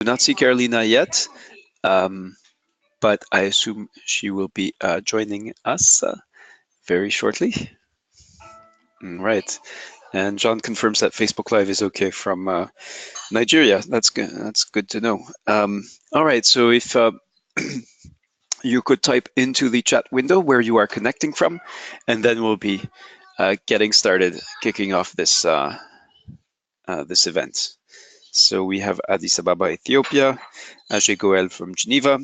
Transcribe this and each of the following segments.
not see Carolina yet, but I assume she will be joining us very shortly. Right. And John confirms that Facebook Live is okay from Nigeria. That's good. That's good to know. All right. So if you could type into the chat window where you are connecting from, and then we'll be getting started, kicking off this this event. So we have Addis Ababa, Ethiopia, Ajay Goel from Geneva,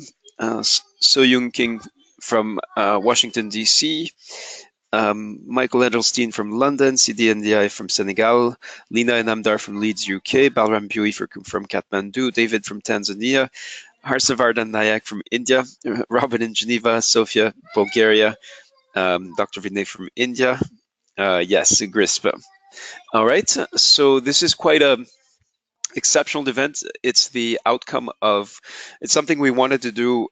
So-Young King from Washington, D.C., Michael Edelstein from London, Sidi Ndiaye from Senegal, Lina Namdar from Leeds, UK, Balram Bui from Kathmandu, David from Tanzania, Harsavardhan Nayak from India, Robin in Geneva, Sofia, Bulgaria, Dr. Vinay from India. Yes, Grispa. All right, so this is quite a exceptional event. It's the outcome of, it's something we wanted to do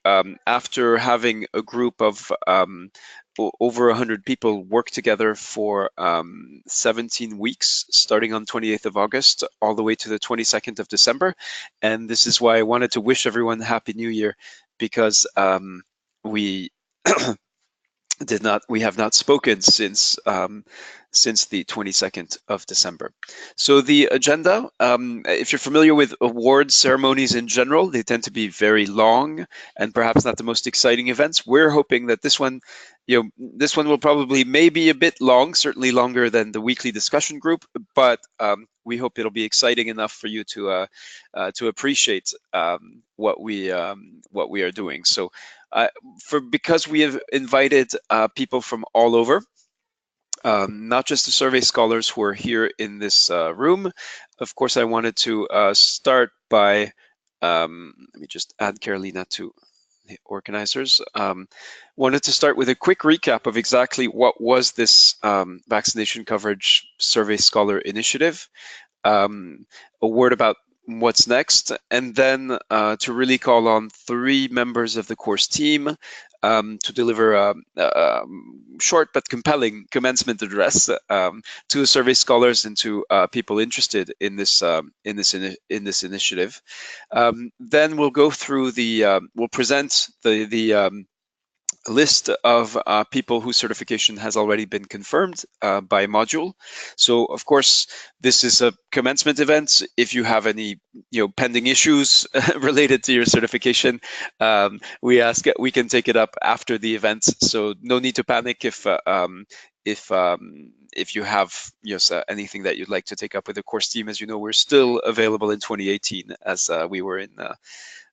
after having a group of over 100 people work together for 17 weeks, starting on 28th of August, all the way to the 22nd of December. And this is why I wanted to wish everyone Happy New Year, because we we have not spoken since the 22nd of December. So the agenda, if you're familiar with awards ceremonies in general, they tend to be very long and perhaps not the most exciting events. We're hoping that this one, this one will probably maybe a bit long, certainly longer than the weekly discussion group, but we hope it'll be exciting enough for you to appreciate what we are doing. So because we have invited people from all over, not just the survey scholars who are here in this room. Of course, I wanted to start by, let me just add Carolina to the organizers. Wanted to start with a quick recap of exactly what was this vaccination coverage survey scholar initiative, a word about what's next, and then to really call on 3 members of the course team to deliver a short but compelling commencement address to the survey scholars and to people interested in this initiative. Then we'll go through we'll present the list of people whose certification has already been confirmed by module. So of course, this is a commencement event. If you have any pending issues related to your certification, we can take it up after the event. So no need to panic if you have anything that you'd like to take up with the course team. As you know, we're still available in 2018 as we were in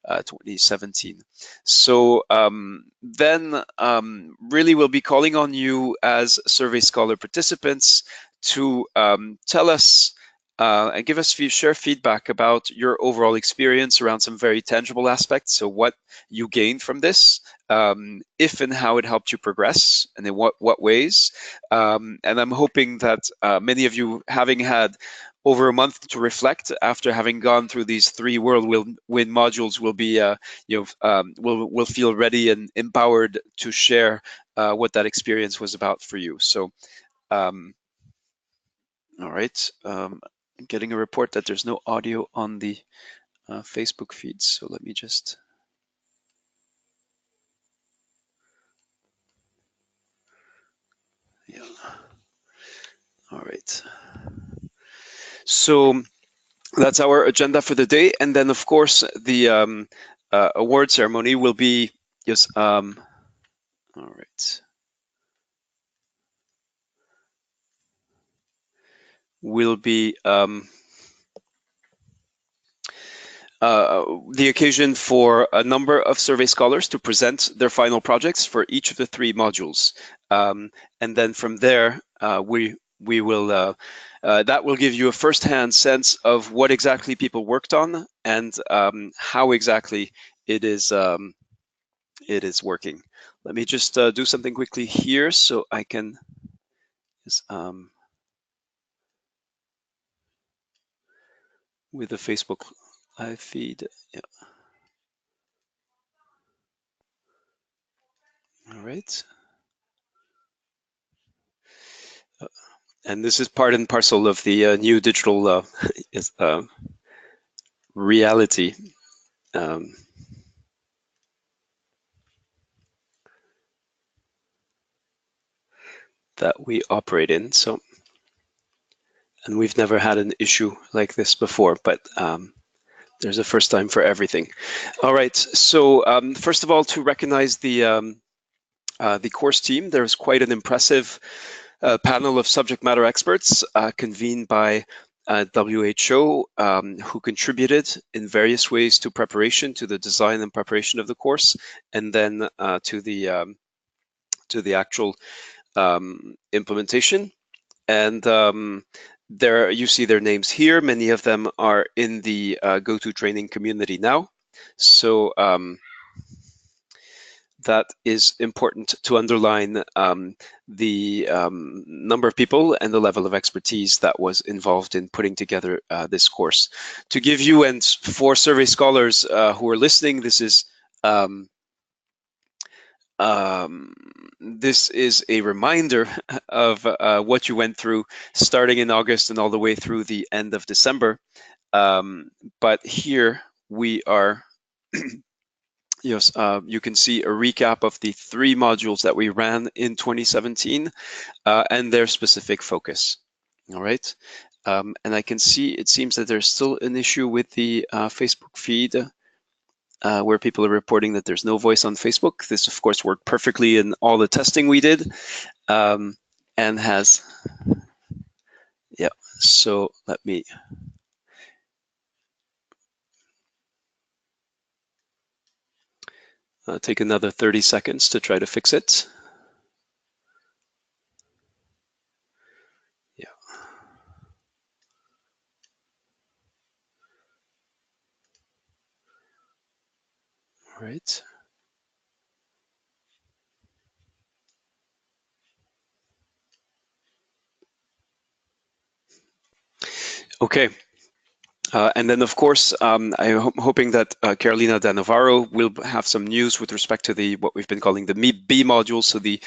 2017. So then really we'll be calling on you as survey scholar participants to tell us and give us share feedback about your overall experience around some very tangible aspects. So what you gained from this, if and how it helped you progress, and in what ways. And I'm hoping that many of you, having had over a month to reflect after having gone through these 3 whirlwind modules, will be will feel ready and empowered to share what that experience was about for you. So all right, I'm getting a report that there's no audio on the Facebook feed, so let me just all right. So that's our agenda for the day, and then of course the award ceremony will be all right. Will be the occasion for a number of survey scholars to present their final projects for each of the 3 modules, and then from there we will that will give you a first-hand sense of what exactly people worked on and how exactly it is working. Let me just do something quickly here so I can just, with the Facebook live feed. Yeah. All right. And this is part and parcel of the new digital reality. that we operate in. So, and we've never had an issue like this before, but there's a first time for everything. All right, so first of all, to recognize the course team, there's quite an impressive panel of subject matter experts convened by WHO who contributed in various ways to preparation, to the design and preparation of the course, and then to the actual implementation. And there you see their names here. Many of them are in the GoToTraining community now. So that is important to underline the number of people and the level of expertise that was involved in putting together this course. To give you, and for survey scholars who are listening, this is a reminder of what you went through starting in August and all the way through the end of December. But here we are. Yes, you can see a recap of the 3 modules that we ran in 2017 and their specific focus. All right. And I can see it seems that there's still an issue with the Facebook feed where people are reporting that there's no voice on Facebook. This, of course, worked perfectly in all the testing we did and has, yeah. So let me take another 30 seconds to try to fix it. Yeah. All right. Okay. And then, of course, I'm hoping that Carolina De Navarro will have some news with respect to what we've been calling the B module. So the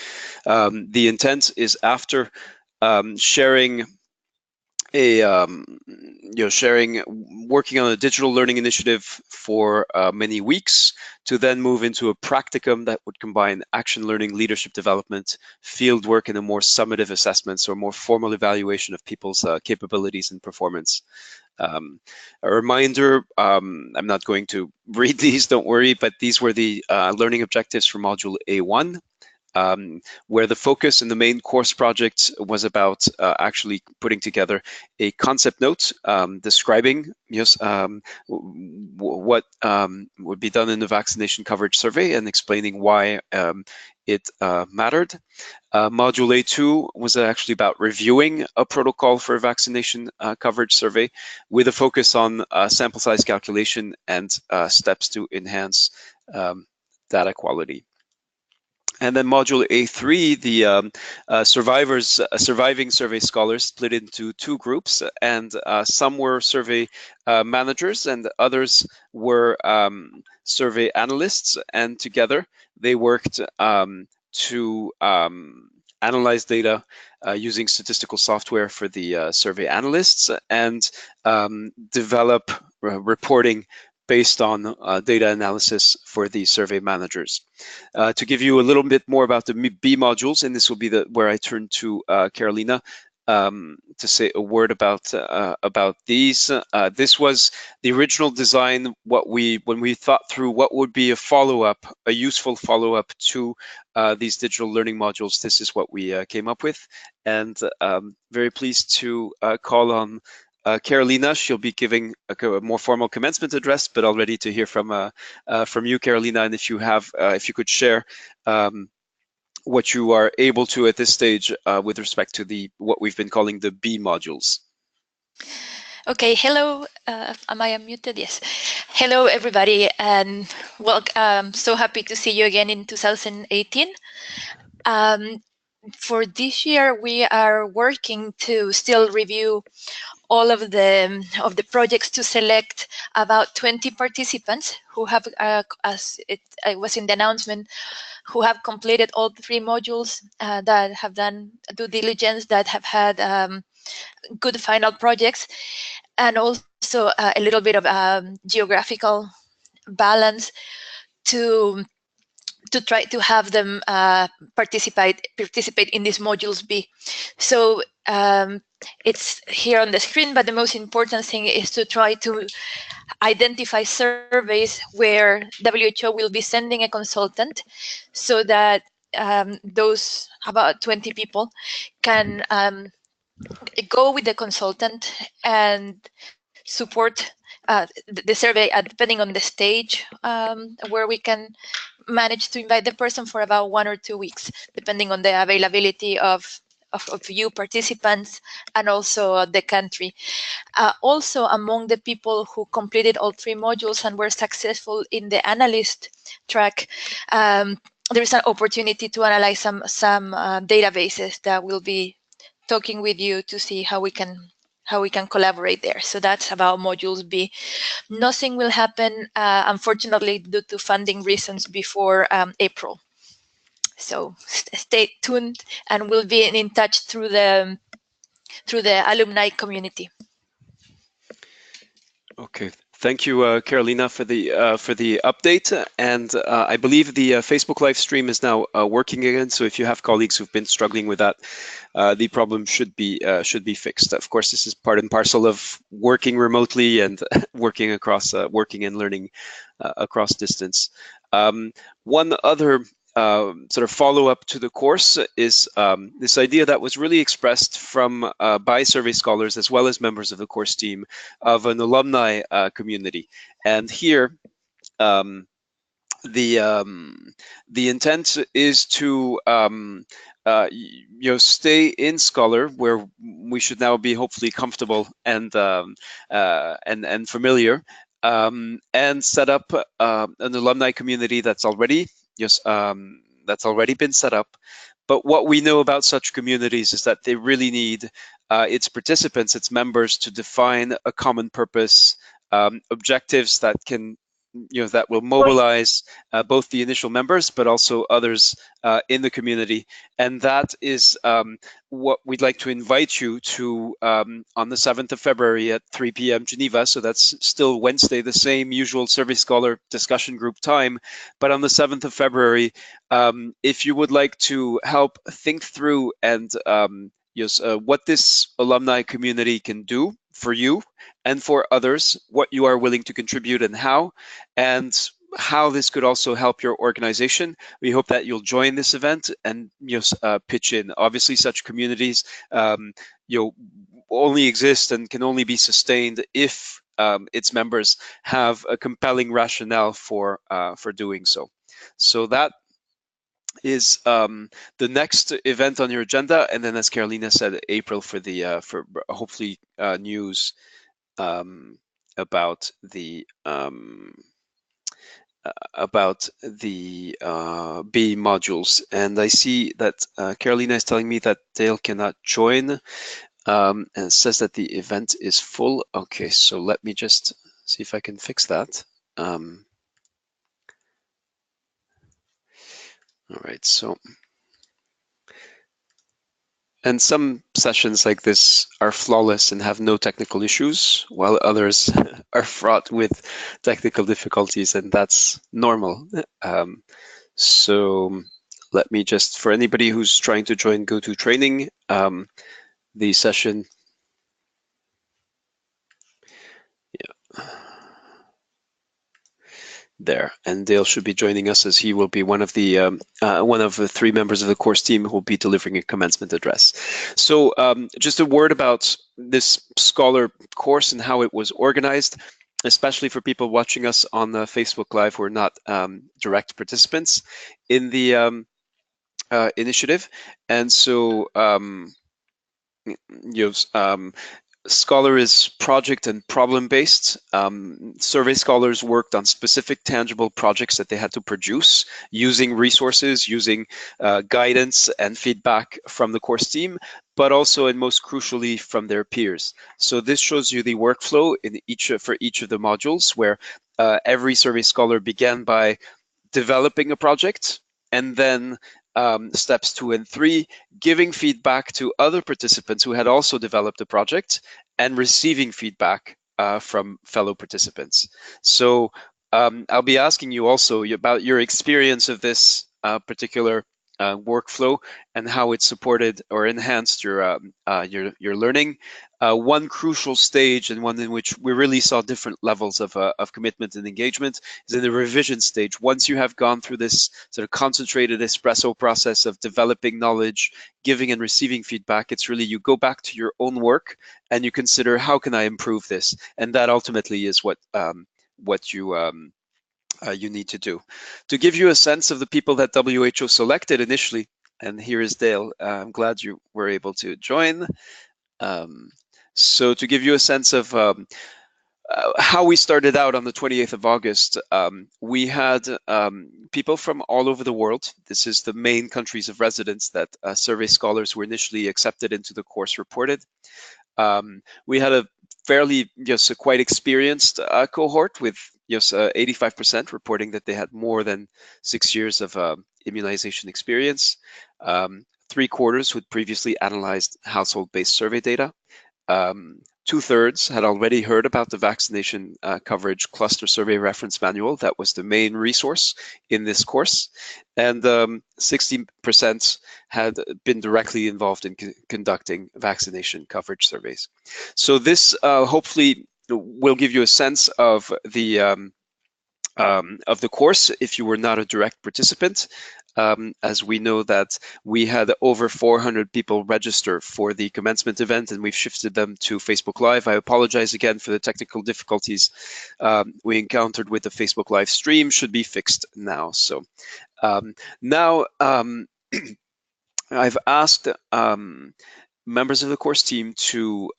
intent is after sharing working on a digital learning initiative for many weeks, to then move into a practicum that would combine action learning, leadership development, field work, and a more summative assessments or more formal evaluation of people's capabilities and performance. A reminder, I'm not going to read these, don't worry, but these were the learning objectives for Module A1. Where the focus in the main course project was about actually putting together a concept note describing what would be done in the vaccination coverage survey and explaining why it mattered. Module A2 was actually about reviewing a protocol for a vaccination coverage survey with a focus on sample size calculation and steps to enhance data quality. And then module A3, the surviving survey scholars split into 2 groups, and some were survey managers and others were survey analysts, and together they worked to analyze data using statistical software for the survey analysts and develop reporting based on data analysis for the survey managers. To give you a little bit more about the B modules, and this will be where I turn to Carolina to say a word about these. This was the original design. When we thought through what would be a useful follow-up to these digital learning modules, this is what we came up with, and very pleased to call on Carolina. She'll be giving a more formal commencement address, but already to hear from you, Carolina, and if you could share what you are able to at this stage with respect to what we've been calling the B modules. Okay, hello. Am I unmuted? Yes. Hello, everybody, and welcome. So happy to see you again in 2018. For this year, we are working to still review all of the projects to select about 20 participants who have, as it was in the announcement, who have completed all 3 modules, that have done due diligence, that have had good final projects, and also a little bit of geographical balance to try to have them participate in these modules B. So it's here on the screen, but the most important thing is to try to identify surveys where WHO will be sending a consultant, so that those about 20 people can go with the consultant and support the survey, depending on the stage, where we can manage to invite the person for about 1 or 2 weeks, depending on the availability of you participants and also the country. Also, among the people who completed all 3 modules and were successful in the analyst track, there is an opportunity to analyze some databases that will be talking with you to see how we can collaborate there. So that's about modules B. Nothing will happen, unfortunately, due to funding reasons before April. So stay tuned, and we'll be in touch through the alumni community. Okay, thank you, Carolina, for the update. And I believe the Facebook live stream is now working again. So if you have colleagues who've been struggling with that, the problem should be fixed. Of course, this is part and parcel of working remotely and working across working and learning across distance. One other sort of follow-up to the course is this idea that was really expressed from by survey scholars as well as members of the course team of an alumni community. And here, the intent is to stay in Scholar, where we should now be hopefully comfortable and familiar, and set up an alumni community that's already been set up. But what we know about such communities is that they really need its participants, its members, to define a common purpose, objectives that can, that will mobilize both the initial members, but also others in the community. And that is what we'd like to invite you to on the 7th of February at 3 p.m. Geneva. So that's still Wednesday, the same usual Survey Scholar discussion group time. But on the 7th of February, if you would like to help think through and what this alumni community can do for you and for others, what you are willing to contribute and how this could also help your organization. We hope that you'll join this event and pitch in. Obviously, such communities only exist and can only be sustained if its members have a compelling rationale for doing so. So that is the next event on your agenda, and then, as Carolina said, April for the for hopefully news about the B modules. And I see that Carolina is telling me that Dale cannot join, and says that the event is full. Okay, so let me just see if I can fix that. All right, so, and some sessions like this are flawless and have no technical issues, while others are fraught with technical difficulties, and that's normal. So let me just, for anybody who's trying to join GoToTraining, the session, there, and Dale should be joining us, as he will be one of the 3 members of the course team who will be delivering a commencement address. So just a word about this Scholar course and how it was organized, especially for people watching us on the Facebook Live who are not direct participants in the initiative. And so Scholar is project and problem-based. Survey scholars worked on specific tangible projects that they had to produce using resources, using guidance and feedback from the course team, but also, and most crucially, from their peers. So this shows you the workflow for each of the modules, where every survey scholar began by developing a project, and then steps 2 and 3, giving feedback to other participants who had also developed a project and receiving feedback from fellow participants. So I'll be asking you also about your experience of this particular workflow and how it supported or enhanced your learning. One crucial stage, and one in which we really saw different levels of commitment and engagement, is in the revision stage. Once you have gone through this sort of concentrated espresso process of developing knowledge, giving and receiving feedback, it's really you go back to your own work and you consider, how can I improve this? And that ultimately is what you need to do. To give you a sense of the people that WHO selected initially, and here is Dale. I'm glad you were able to join. So to give you a sense of how we started out on the 28th of August, we had people from all over the world. This is the main countries of residence that survey scholars who were initially accepted into the course reported. We had a fairly, a quite experienced cohort with 85% reporting that they had more than 6 years of immunization experience. 3/4 who'd previously analyzed household-based survey data. 2/3 had already heard about the vaccination coverage cluster survey reference manual. That was the main resource in this course. And 60% had been directly involved in conducting vaccination coverage surveys. So this hopefully will give you a sense of the course if you were not a direct participant. As we know that we had over 400 people register for the commencement event, and we've shifted them to Facebook Live. I apologize again for the technical difficulties we encountered with the Facebook Live stream. Should be fixed now. So now I've asked members of the course team to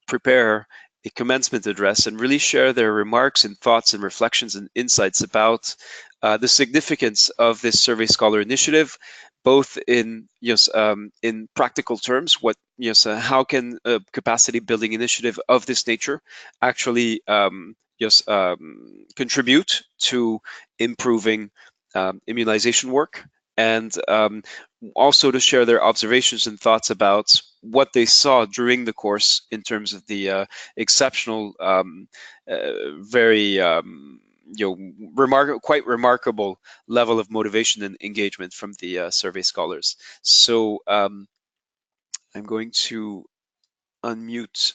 prepare a commencement address and really share their remarks and thoughts and reflections and insights about the significance of this Survey Scholar initiative, both in in practical terms. How can a capacity building initiative of this nature actually contribute to improving immunization work, and also to share their observations and thoughts about what they saw during the course in terms of the exceptional, very quite remarkable level of motivation and engagement from the survey scholars. So I'm going to unmute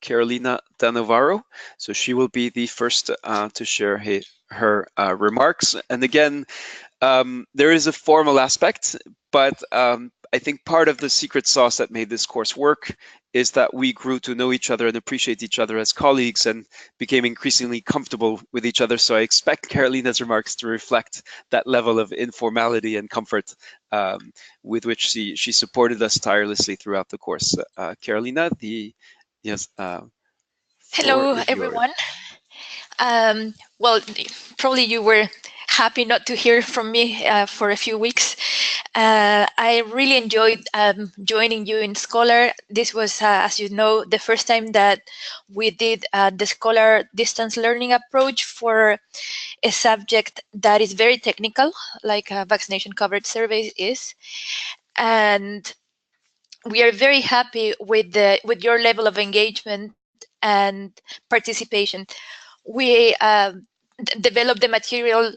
Carolina Danovaro, so she will be the first to share her remarks. And again, there is a formal aspect, but I think part of the secret sauce that made this course work is that we grew to know each other and appreciate each other as colleagues and became increasingly comfortable with each other. So I expect Carolina's remarks to reflect that level of informality and comfort with which she supported us tirelessly throughout the course. Carolina, Hello, everyone. Well, probably you were happy not to hear from me for a few weeks. I really enjoyed joining you in Scholar. This was, as you know, the first time that we did the Scholar distance learning approach for a subject that is very technical, like vaccination coverage survey is. And we are very happy with your level of engagement and participation. We developed the material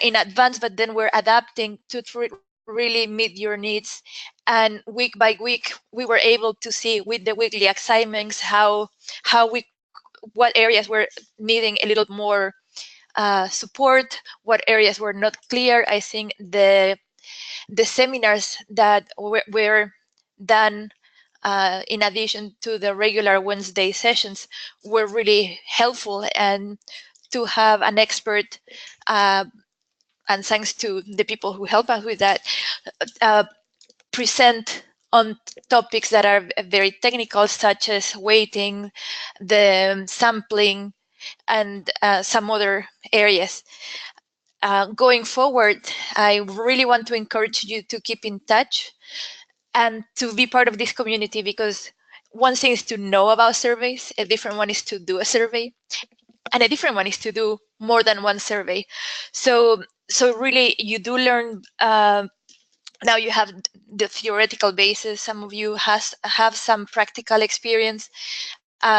in advance, but then we're adapting to really meet your needs. And week by week, we were able to see with the weekly assignments what areas were needing a little more support, what areas were not clear. I think the seminars that were done in addition to the regular Wednesday sessions were really helpful, and to have an expert, and thanks to the people who help us with that, present on topics that are very technical, such as weighting, the sampling, and some other areas. Going forward, I really want to encourage you to keep in touch and to be part of this community, because one thing is to know about surveys, a different one is to do a survey, and a different one is to do more than one survey. So really, you do learn. Now you have the theoretical basis. Some of you have some practical experience,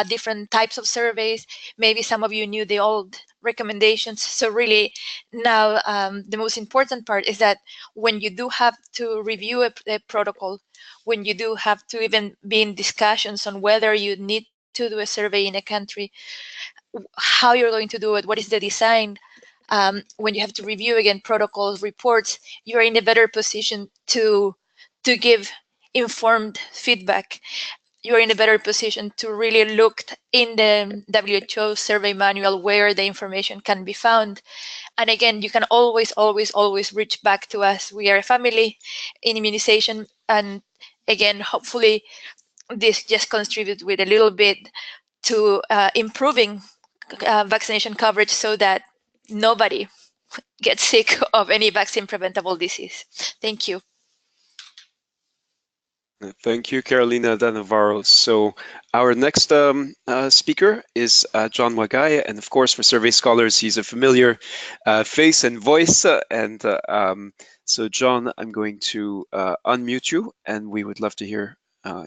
different types of surveys. Maybe some of you knew the old recommendations. So really now the most important part is that when you do have to review a protocol, when you do have to even be in discussions on whether you need to do a survey in a country, how you're going to do it, what is the design, when you have to review again protocols, reports, you're in a better position to give informed feedback. You're in a better position to really look in the WHO survey manual where the information can be found. And again, you can always, always, always reach back to us. We are a family in immunization. And again, hopefully this just contributes with a little bit to improving vaccination coverage so that nobody gets sick of any vaccine preventable disease. Thank you. Thank you, Carolina Da Navarro. So our next speaker is John Wagai, and of course, for survey scholars, he's a familiar face and voice. So John, I'm going to unmute you, and we would love to hear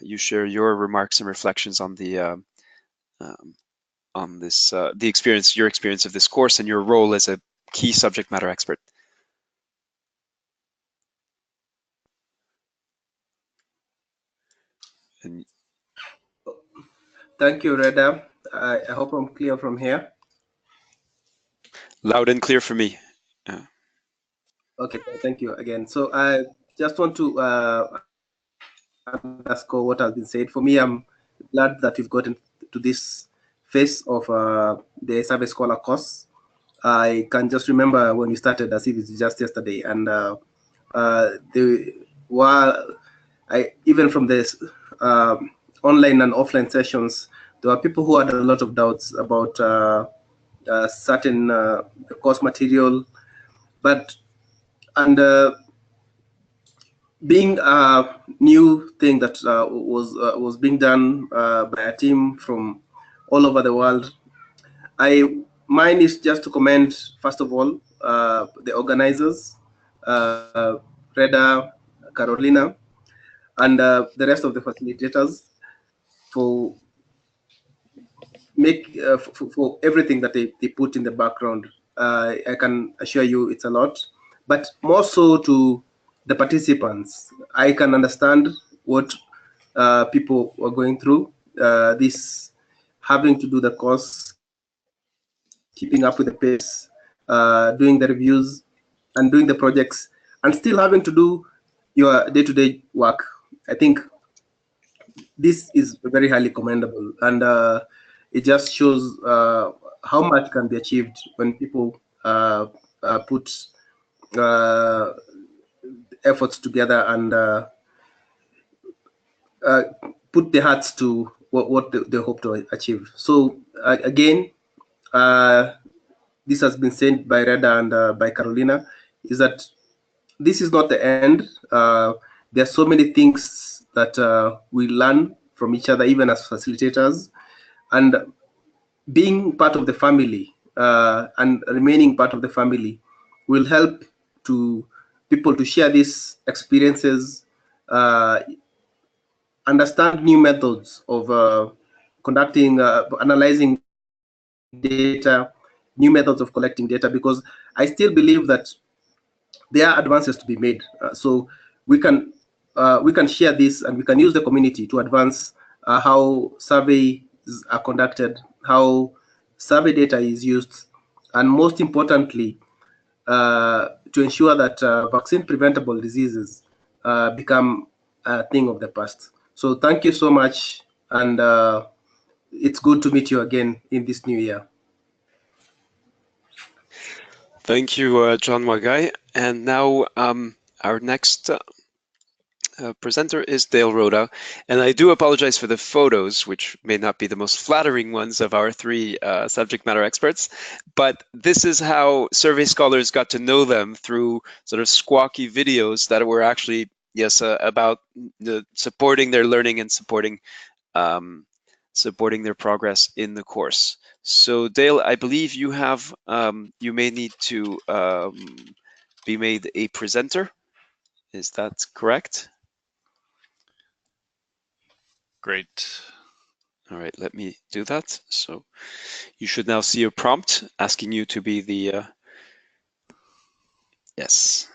you share your remarks and reflections on the your experience of this course and your role as a key subject matter expert. And thank you, Reda. I hope I'm clear from here. Loud and clear for me. Okay, thank you again. So I just want to underscore what has been said. For me, I'm glad that we've gotten to this phase of the Survey Scholar course. I can just remember when we started as if it's just yesterday, and even from this online and offline sessions, there were people who had a lot of doubts about certain course material, and being a new thing that was being done by a team from all over the world, mine is just to commend, first of all, the organizers, Reda, Carolina, and the rest of the facilitators for for everything that they put in the background. I can assure you it's a lot, but more so to the participants. I can understand what people were going through, this having to do the course, keeping up with the pace, doing the reviews and doing the projects, and still having to do your day-to-day work. I think this is very highly commendable, and it just shows how much can be achieved when people put efforts together and put their hearts to what they hope to achieve. So again, this has been said by Reda and by Carolina, is that this is not the end. There are so many things that we learn from each other, even as facilitators, and being part of the family and remaining part of the family will help to people to share these experiences, understand new methods of conducting, analyzing data, new methods of collecting data, because I still believe that there are advances to be made. So we can share this, and we can use the community to advance how surveys are conducted, how survey data is used, and most importantly, to ensure that vaccine preventable diseases become a thing of the past. So thank you so much, and it's good to meet you again in this new year. Thank you, John Wagai. And now our next presenter is Dale Rhoda. And I do apologize for the photos, which may not be the most flattering ones of our three subject matter experts. But this is how survey scholars got to know them, through sort of squawky videos that were actually, yes, about supporting their learning and supporting their progress in the course. So Dale, I believe you have, you may need to be made a presenter. Is that correct? Great. All right, let me do that. So you should now see a prompt asking you to be the, yes.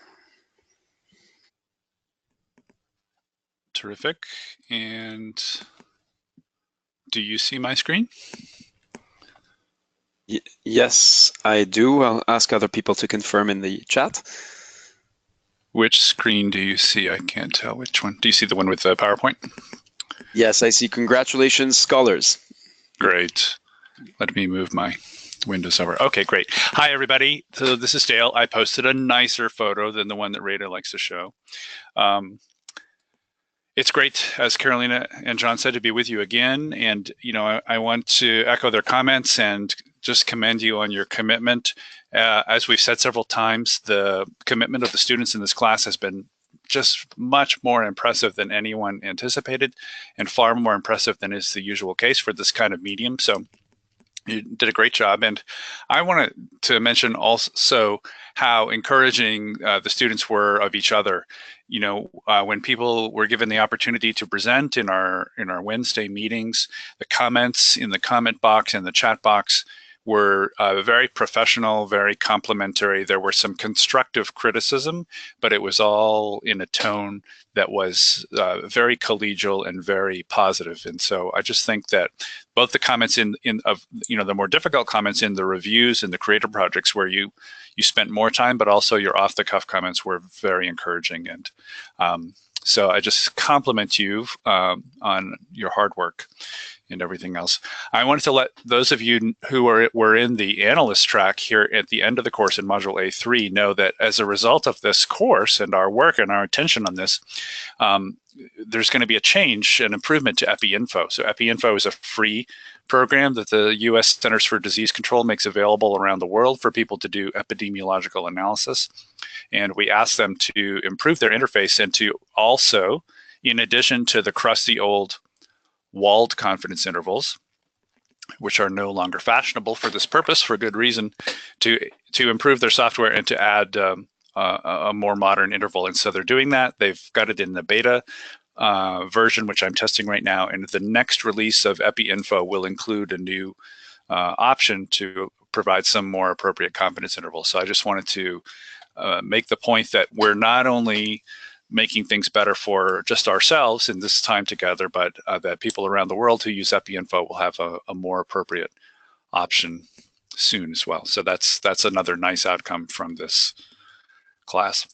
Terrific. And do you see my screen? Yes, I do. I'll ask other people to confirm in the chat. Which screen do you see? I can't tell which one. Do you see the one with the PowerPoint? Yes, I see. Congratulations, scholars. Great. Let me move my windows over. Okay, great. Hi, everybody. So this is Dale. I posted a nicer photo than the one that Rita likes to show. It's great, as Carolina and John said, to be with you again. And, you know, I want to echo their comments and just commend you on your commitment. As we've said several times, the commitment of the students in this class has been just much more impressive than anyone anticipated, and far more impressive than is the usual case for this kind of medium. So you did a great job. And I wanted to mention also how encouraging the students were of each other. You know, when people were given the opportunity to present in our Wednesday meetings, the comments in the comment box and the chat box were very professional, very complimentary. There were some constructive criticism, but it was all in a tone that was very collegial and very positive. And so I just think that both the comments in the more difficult comments in the reviews and the creator projects where you spent more time, but also your off-the-cuff comments were very encouraging. And so I just compliment you on your hard work and everything else. I wanted to let those of you who were in the analyst track here at the end of the course in Module A3 know that as a result of this course and our work and our attention on this, there's going to be a change, an improvement to EpiInfo. So EpiInfo is a free program that the U.S. Centers for Disease Control makes available around the world for people to do epidemiological analysis. And we ask them to improve their interface and to also, in addition to the crusty old walled confidence intervals, which are no longer fashionable for this purpose for good reason, to improve their software and to add a more modern interval. And so they're doing that. They've got it in the beta version, which I'm testing right now. And the next release of EpiInfo will include a new option to provide some more appropriate confidence intervals. So I just wanted to make the point that we're not only making things better for just ourselves in this time together, but that people around the world who use EpiInfo will have a more appropriate option soon as well. So that's another nice outcome from this class.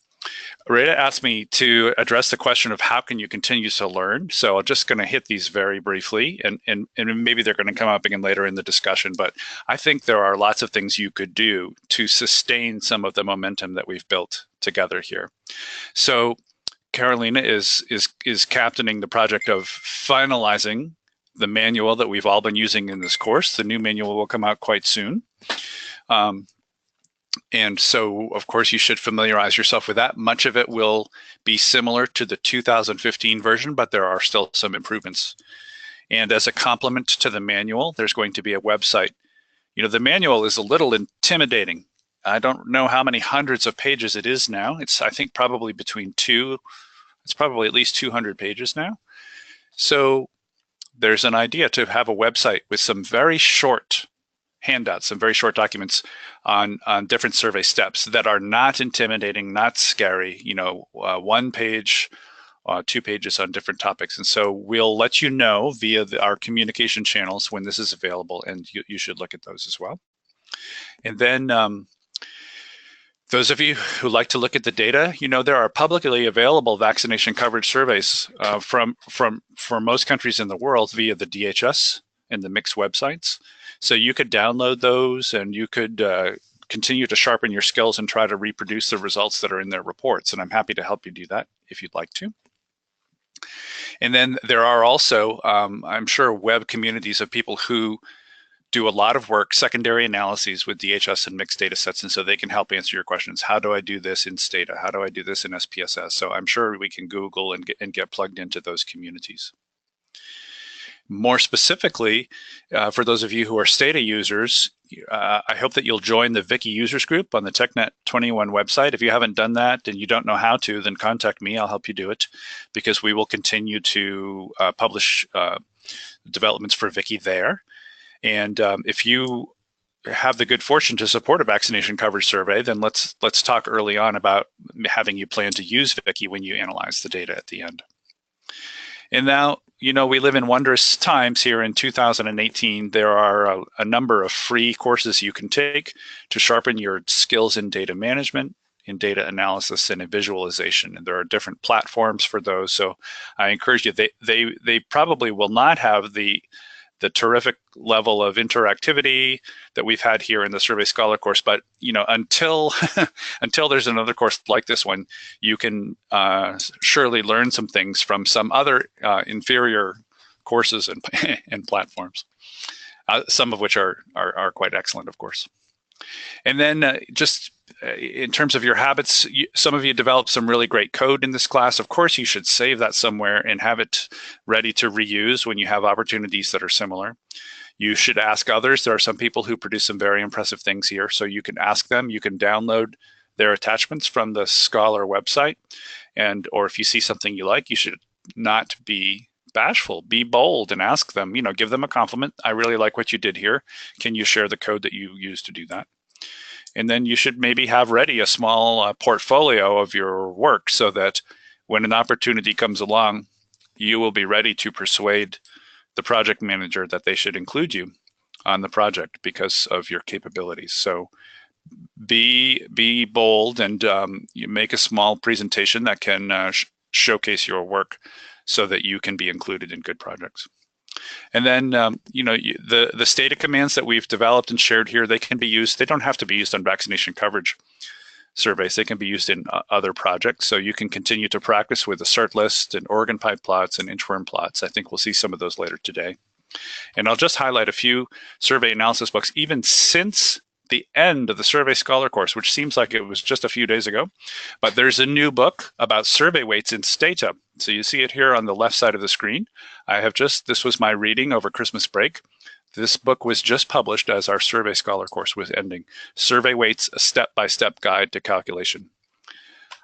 Rita asked me to address the question of how can you continue to learn. So I'm just going to hit these very briefly, and maybe they're going to come up again later in the discussion, but I think there are lots of things you could do to sustain some of the momentum that we've built together here. So Carolina is captaining the project of finalizing the manual that we've all been using in this course. The new manual will come out quite soon. And so, of course, you should familiarize yourself with that. Much of it will be similar to the 2015 version, but there are still some improvements. And as a complement to the manual, there's going to be a website. You know, the manual is a little intimidating. I don't know how many hundreds of pages it is now. It's, I think, probably it's probably at least 200 pages now. So there's an idea to have a website with some very short handouts, some very short documents on different survey steps that are not intimidating, not scary, you know, 1 page, 2 pages on different topics. And so we'll let you know via our communication channels when this is available, and you should look at those as well. And then those of you who like to look at the data, you know, there are publicly available vaccination coverage surveys from most countries in the world via the DHS and the MICS websites. So you could download those and you could continue to sharpen your skills and try to reproduce the results that are in their reports. And I'm happy to help you do that if you'd like to. And then there are also, I'm sure, web communities of people who do a lot of work, secondary analyses with DHS and mixed data sets, and so they can help answer your questions. How do I do this in Stata? How do I do this in SPSS? So I'm sure we can Google and get plugged into those communities. More specifically, for those of you who are Stata users, I hope that you'll join the Wiki users group on the TechNet 21 website. If you haven't done that and you don't know how to, then contact me. I'll help you do it, because we will continue to publish developments for Vicky there. And if you have the good fortune to support a vaccination coverage survey, then let's talk early on about having you plan to use Vicky when you analyze the data at the end. And now, you know, we live in wondrous times here in 2018. There are a number of free courses you can take to sharpen your skills in data management, in data analysis, and in visualization. And there are different platforms for those. So I encourage you, they probably will not have the terrific level of interactivity that we've had here in the Survey Scholar course, but you know, until until there's another course like this one, you can surely learn some things from some other inferior courses and platforms, some of which are quite excellent, of course. And then just in terms of your habits, some of you developed some really great code in this class. Of course, you should save that somewhere and have it ready to reuse when you have opportunities that are similar. You should ask others. There are some people who produce some very impressive things here, so you can ask them. You can download their attachments from the Scholar website, or if you see something you like, you should not be bashful. Be bold and ask them. You know, give them a compliment. I really like what you did here. Can you share the code that you used to do that? And then you should maybe have ready a small portfolio of your work so that when an opportunity comes along, you will be ready to persuade the project manager that they should include you on the project because of your capabilities. So be bold, and you make a small presentation that can showcase your work so that you can be included in good projects. And then, you know, the Stata commands that we've developed and shared here, they can be used. They don't have to be used on vaccination coverage surveys. They can be used in other projects. So you can continue to practice with the cert list and organ pipe plots and inchworm plots. I think we'll see some of those later today. And I'll just highlight a few survey analysis books, even since the end of the Survey Scholar course, which seems like it was just a few days ago. But there's a new book about survey weights in Stata. So you see it here on the left side of the screen. This was my reading over Christmas break. This book was just published as our Survey Scholar course was ending. Survey Weights, a step-by-step guide to calculation.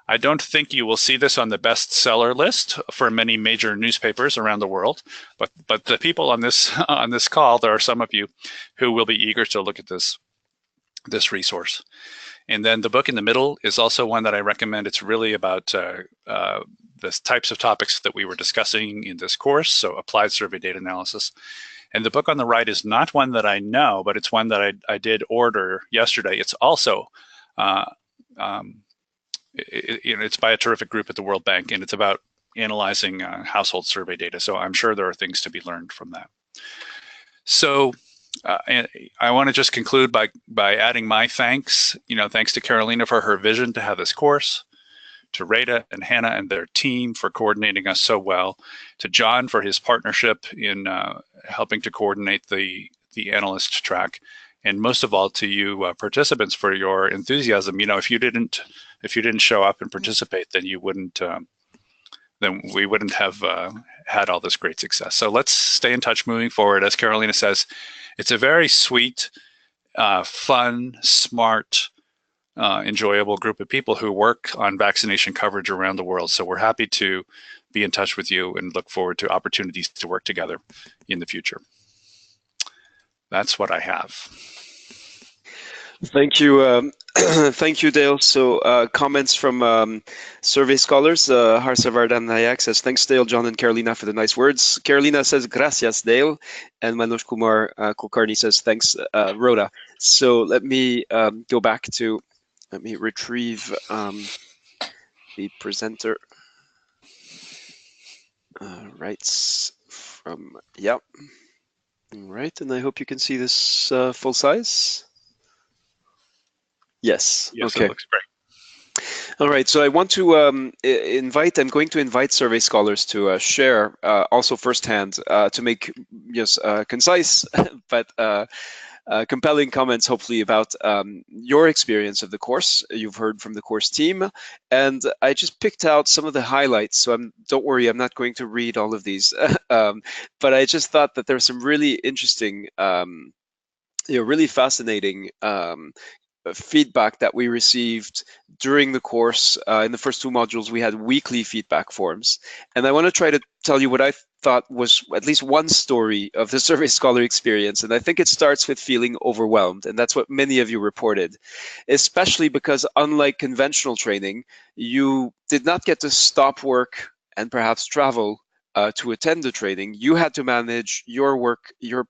I don't think you will see this on the bestseller list for many major newspapers around the world, but the people on this call, there are some of you who will be eager to look at this resource. And then the book in the middle is also one that I recommend. It's really about the types of topics that we were discussing in this course, so applied survey data analysis. And the book on the right is not one that I know, but it's one that I did order yesterday. It's also, it's by a terrific group at the World Bank, and it's about analyzing household survey data. So I'm sure there are things to be learned from that. So and I want to just conclude by adding my thanks. Thanks to Carolina for her vision to have this course, to Rita and Hannah and their team for coordinating us so well, to John for his partnership in helping to coordinate the analyst track, and most of all to you participants for your enthusiasm. If you didn't show up and participate, then you wouldn't. Then we wouldn't have had all this great success. So let's stay in touch moving forward. As Carolina says, it's a very sweet, fun, smart, enjoyable group of people who work on vaccination coverage around the world. So we're happy to be in touch with you and look forward to opportunities to work together in the future. That's what I have. Thank you. Thank you, Dale. So comments from Survey Scholars. Harsavardan Nayak says, thanks, Dale, John, and Carolina for the nice words. Carolina says, gracias, Dale. And Manoj Kumar Kulkarni says, thanks, Rhoda. So let me go back to, let me retrieve the presenter rights from, yeah. All right, and I hope you can see this full size. Yes. Okay. It looks great. All right. So I want to I'm going to invite Survey Scholars to share also firsthand to make concise but compelling comments, hopefully, about your experience of the course. You've heard from the course team, and I just picked out some of the highlights. So don't worry, I'm not going to read all of these, but I just thought that there's some really interesting, really fascinating feedback that we received during the course. In the first two modules, we had weekly feedback forms, and I want to try to tell you what I thought was at least one story of the Survey Scholar experience. And I think it starts with feeling overwhelmed. And that's what many of you reported, especially because unlike conventional training, you did not get to stop work and perhaps travel to attend the training. You had to manage your work, your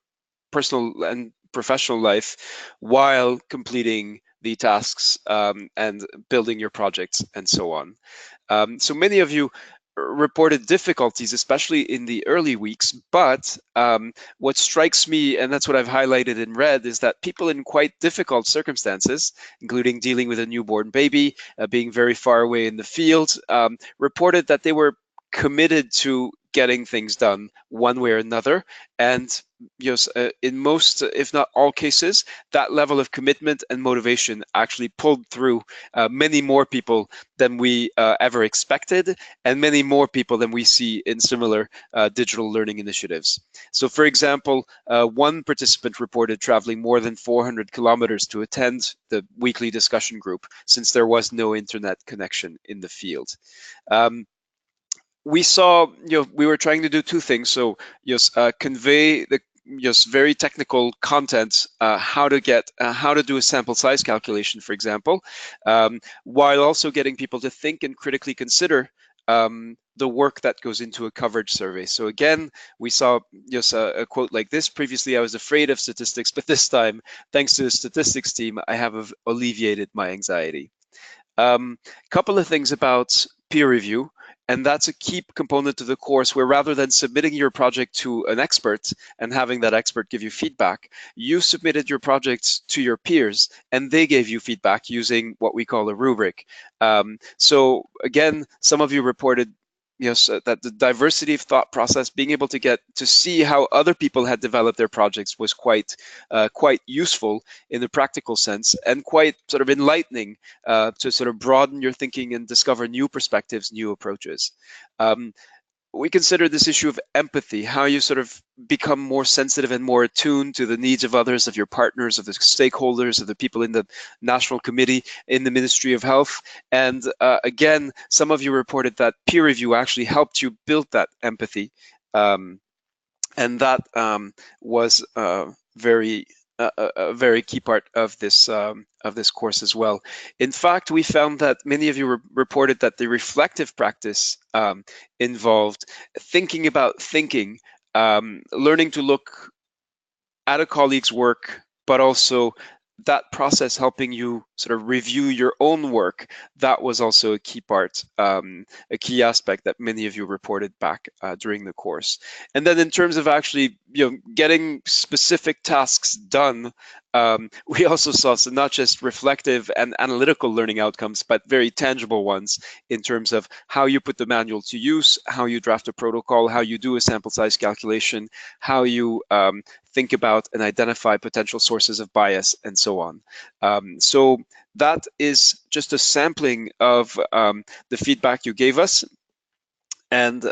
personal and professional life while completing the tasks and building your projects and so on. So many of you reported difficulties, especially in the early weeks, but what strikes me, and that's what I've highlighted in red, is that people in quite difficult circumstances, including dealing with a newborn baby, being very far away in the field, reported that they were committed to getting things done one way or another. And in most, if not all cases, that level of commitment and motivation actually pulled through many more people than we ever expected, and many more people than we see in similar digital learning initiatives. So for example, one participant reported traveling more than 400 kilometers to attend the weekly discussion group since there was no internet connection in the field. We saw, we were trying to do two things. So convey the very technical content, how to do a sample size calculation, for example, while also getting people to think and critically consider the work that goes into a coverage survey. So again, we saw a quote like this: previously I was afraid of statistics, but this time, thanks to the statistics team, I have alleviated my anxiety. Couple of things about peer review. And that's a key component of the course, where rather than submitting your project to an expert and having that expert give you feedback, you submitted your projects to your peers and they gave you feedback using what we call a rubric. So again, some of you reported that the diversity of thought process, being able to get to see how other people had developed their projects, was quite useful in the practical sense, and quite sort of enlightening to sort of broaden your thinking and discover new perspectives, new approaches. We consider this issue of empathy, how you sort of become more sensitive and more attuned to the needs of others, of your partners, of the stakeholders, of the people in the National Committee, in the Ministry of Health. And again, some of you reported that peer review actually helped you build that empathy. And that was a very key part of this course as well. In fact, we found that many of you reported that the reflective practice involved thinking about thinking, learning to look at a colleague's work, but also that process helping you sort of review your own work. That was also a key part, a key aspect that many of you reported back during the course. And then in terms of actually getting specific tasks done, we also saw some not just reflective and analytical learning outcomes, but very tangible ones in terms of how you put the manual to use, how you draft a protocol, how you do a sample size calculation, how you think about and identify potential sources of bias, and so on. So that is just a sampling of the feedback you gave us. And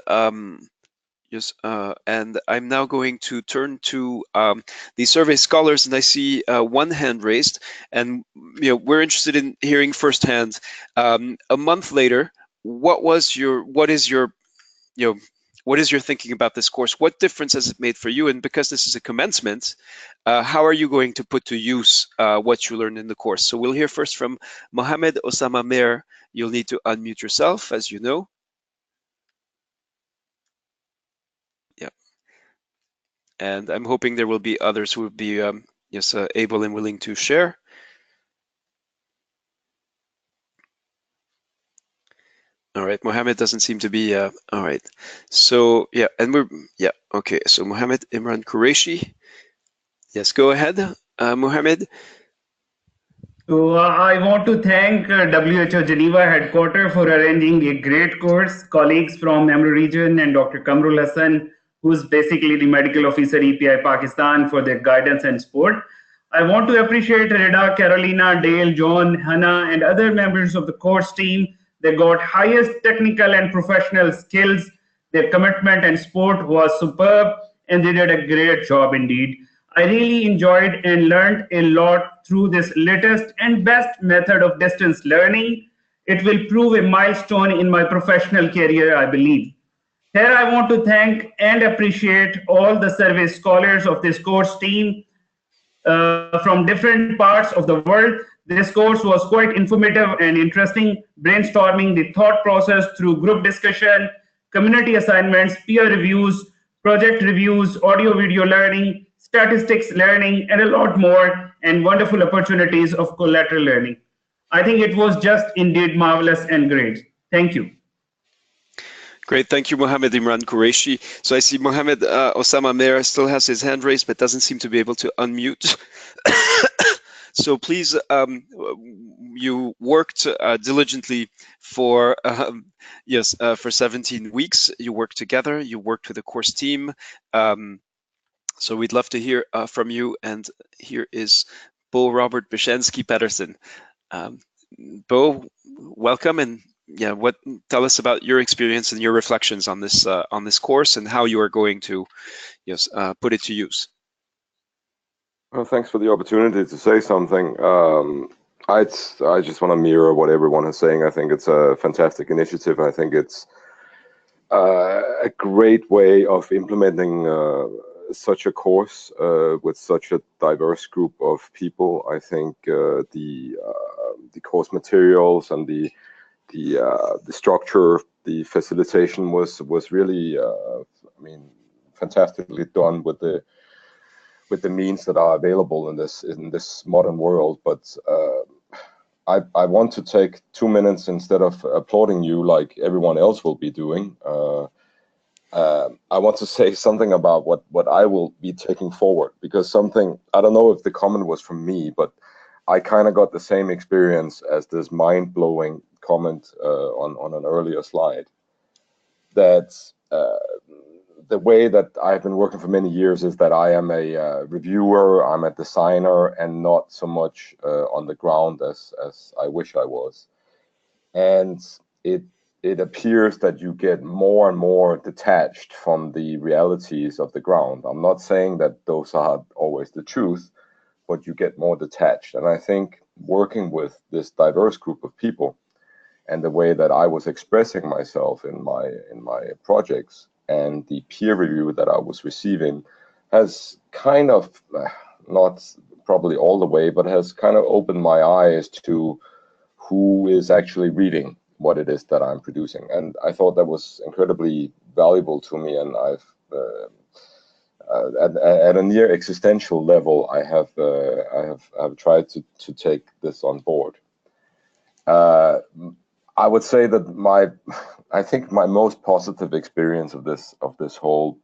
and I'm now going to turn to the survey scholars, and I see one hand raised, and we're interested in hearing firsthand. A month later, what is your thinking about this course? What difference has it made for you? And because this is a commencement, how are you going to put to use what you learned in the course? So we'll hear first from Mohamed Osama Mer. You'll need to unmute yourself, as you know. Yeah. And I'm hoping there will be others who will be able and willing to share. All right, Mohammed doesn't seem to be, all right. So, yeah, and okay. So Mohammed Imran Qureshi. Yes, go ahead, Mohammed. So I want to thank WHO Geneva headquarters for arranging a great course, colleagues from Amro region and Dr. Kamrul Hassan, who's basically the medical officer EPI Pakistan, for their guidance and support. I want to appreciate Reda, Carolina, Dale, John, Hannah, and other members of the course team. They got highest technical and professional skills. Their commitment and support was superb, and they did a great job indeed. I really enjoyed and learned a lot through this latest and best method of distance learning. It will prove a milestone in my professional career, I believe. Here I want to thank and appreciate all the service scholars of this course team from different parts of the world. This course was quite informative and interesting, brainstorming the thought process through group discussion, community assignments, peer reviews, project reviews, audio-video learning, statistics learning, and a lot more, and wonderful opportunities of collateral learning. I think it was just indeed marvelous and great. Thank you. Great, thank you, Mohammed Imran Qureshi. So I see Mohammed Osama Mer still has his hand raised, but doesn't seem to be able to unmute. So please, you worked diligently for, for 17 weeks. You worked together, you worked with the course team. So we'd love to hear from you. And here is Bo Robert Bishensky Pedersen. Bo, welcome, and tell us about your experience and your reflections on this course and how you are going to put it to use. Well, thanks for the opportunity to say something. I just want to mirror what everyone is saying. I think it's a fantastic initiative. I think it's a great way of implementing such a course with such a diverse group of people. I think the course materials and the structure, the facilitation was really, fantastically done with the means that are available in this modern world. But I want to take 2 minutes instead of applauding you like everyone else will be doing. I want to say something about what I will be taking forward, because I don't know if the comment was from me, but I kind of got the same experience as this mind-blowing comment on an earlier slide, that the way that I've been working for many years is that I am a reviewer, I'm a designer, and not so much on the ground as I wish I was. And it appears that you get more and more detached from the realities of the ground. I'm not saying that those are always the truth, but you get more detached. And I think working with this diverse group of people and the way that I was expressing myself in my projects and the peer review that I was receiving has kind of, not probably all the way, but has kind of opened my eyes to who is actually reading what it is that I'm producing. And I thought that was incredibly valuable to me, and I've at a near existential level, I have tried to take this on board. I would say that I think my most positive experience of this whole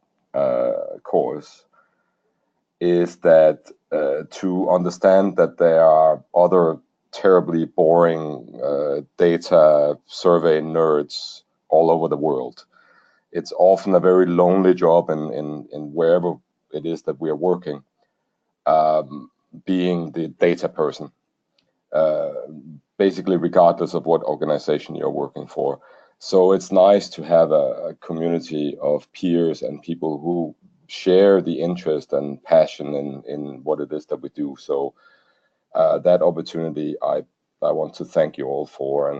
course is that to understand that there are other terribly boring data survey nerds all over the world. It's often a very lonely job in wherever it is that we are working, being the data person, basically regardless of what organization you're working for. So it's nice to have a community of peers and people who share the interest and passion in what it is that we do. So that opportunity, I want to thank you all for,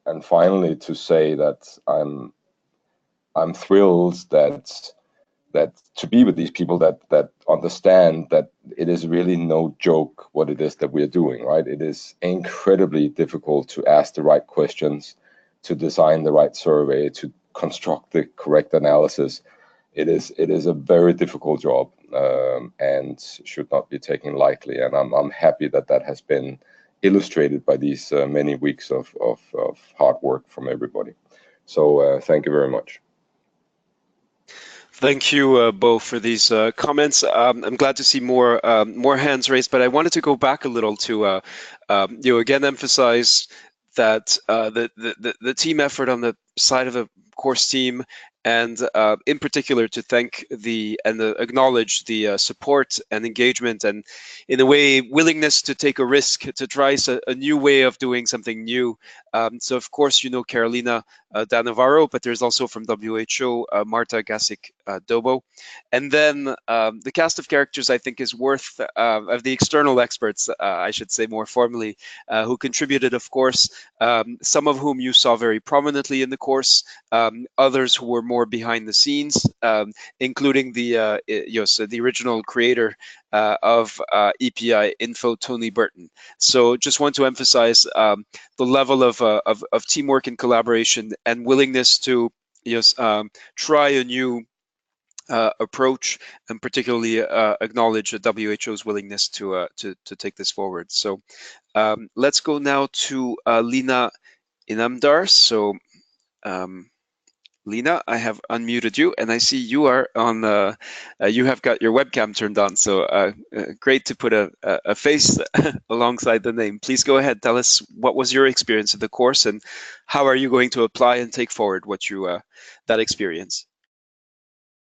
and finally to say that I'm thrilled that to be with these people that understand that it is really no joke what it is that we're doing, right? It is incredibly difficult to ask the right questions, to design the right survey, to construct the correct analysis. It is a very difficult job and should not be taken lightly. And I'm happy that has been illustrated by these many weeks of hard work from everybody. So thank you very much. Thank you, Bo, for these comments. I'm glad to see more hands raised, but I wanted to go back a little to again emphasize that the team effort on the side of the course team, and in particular to thank and acknowledge the support and engagement, and in a way willingness to take a risk to try a new way of doing something new. So of course, Carolina Dan Navarro, but there's also from WHO, Marta Gasic-Dobo. And then the cast of characters, I think, is worth, of the external experts, I should say more formally, who contributed, of course, some of whom you saw very prominently in the course, others who were more behind the scenes, including the the original creator of EPI Info, Tony Burton. So just want to emphasize the level of teamwork and collaboration and willingness to try a new approach, and particularly acknowledge WHO's willingness to take this forward. So let's go now to Lina Inamdar. So Lina, I have unmuted you, and I see you are on. You have got your webcam turned on, so great to put a face alongside the name. Please go ahead. Tell us what was your experience of the course, and how are you going to apply and take forward what you that experience.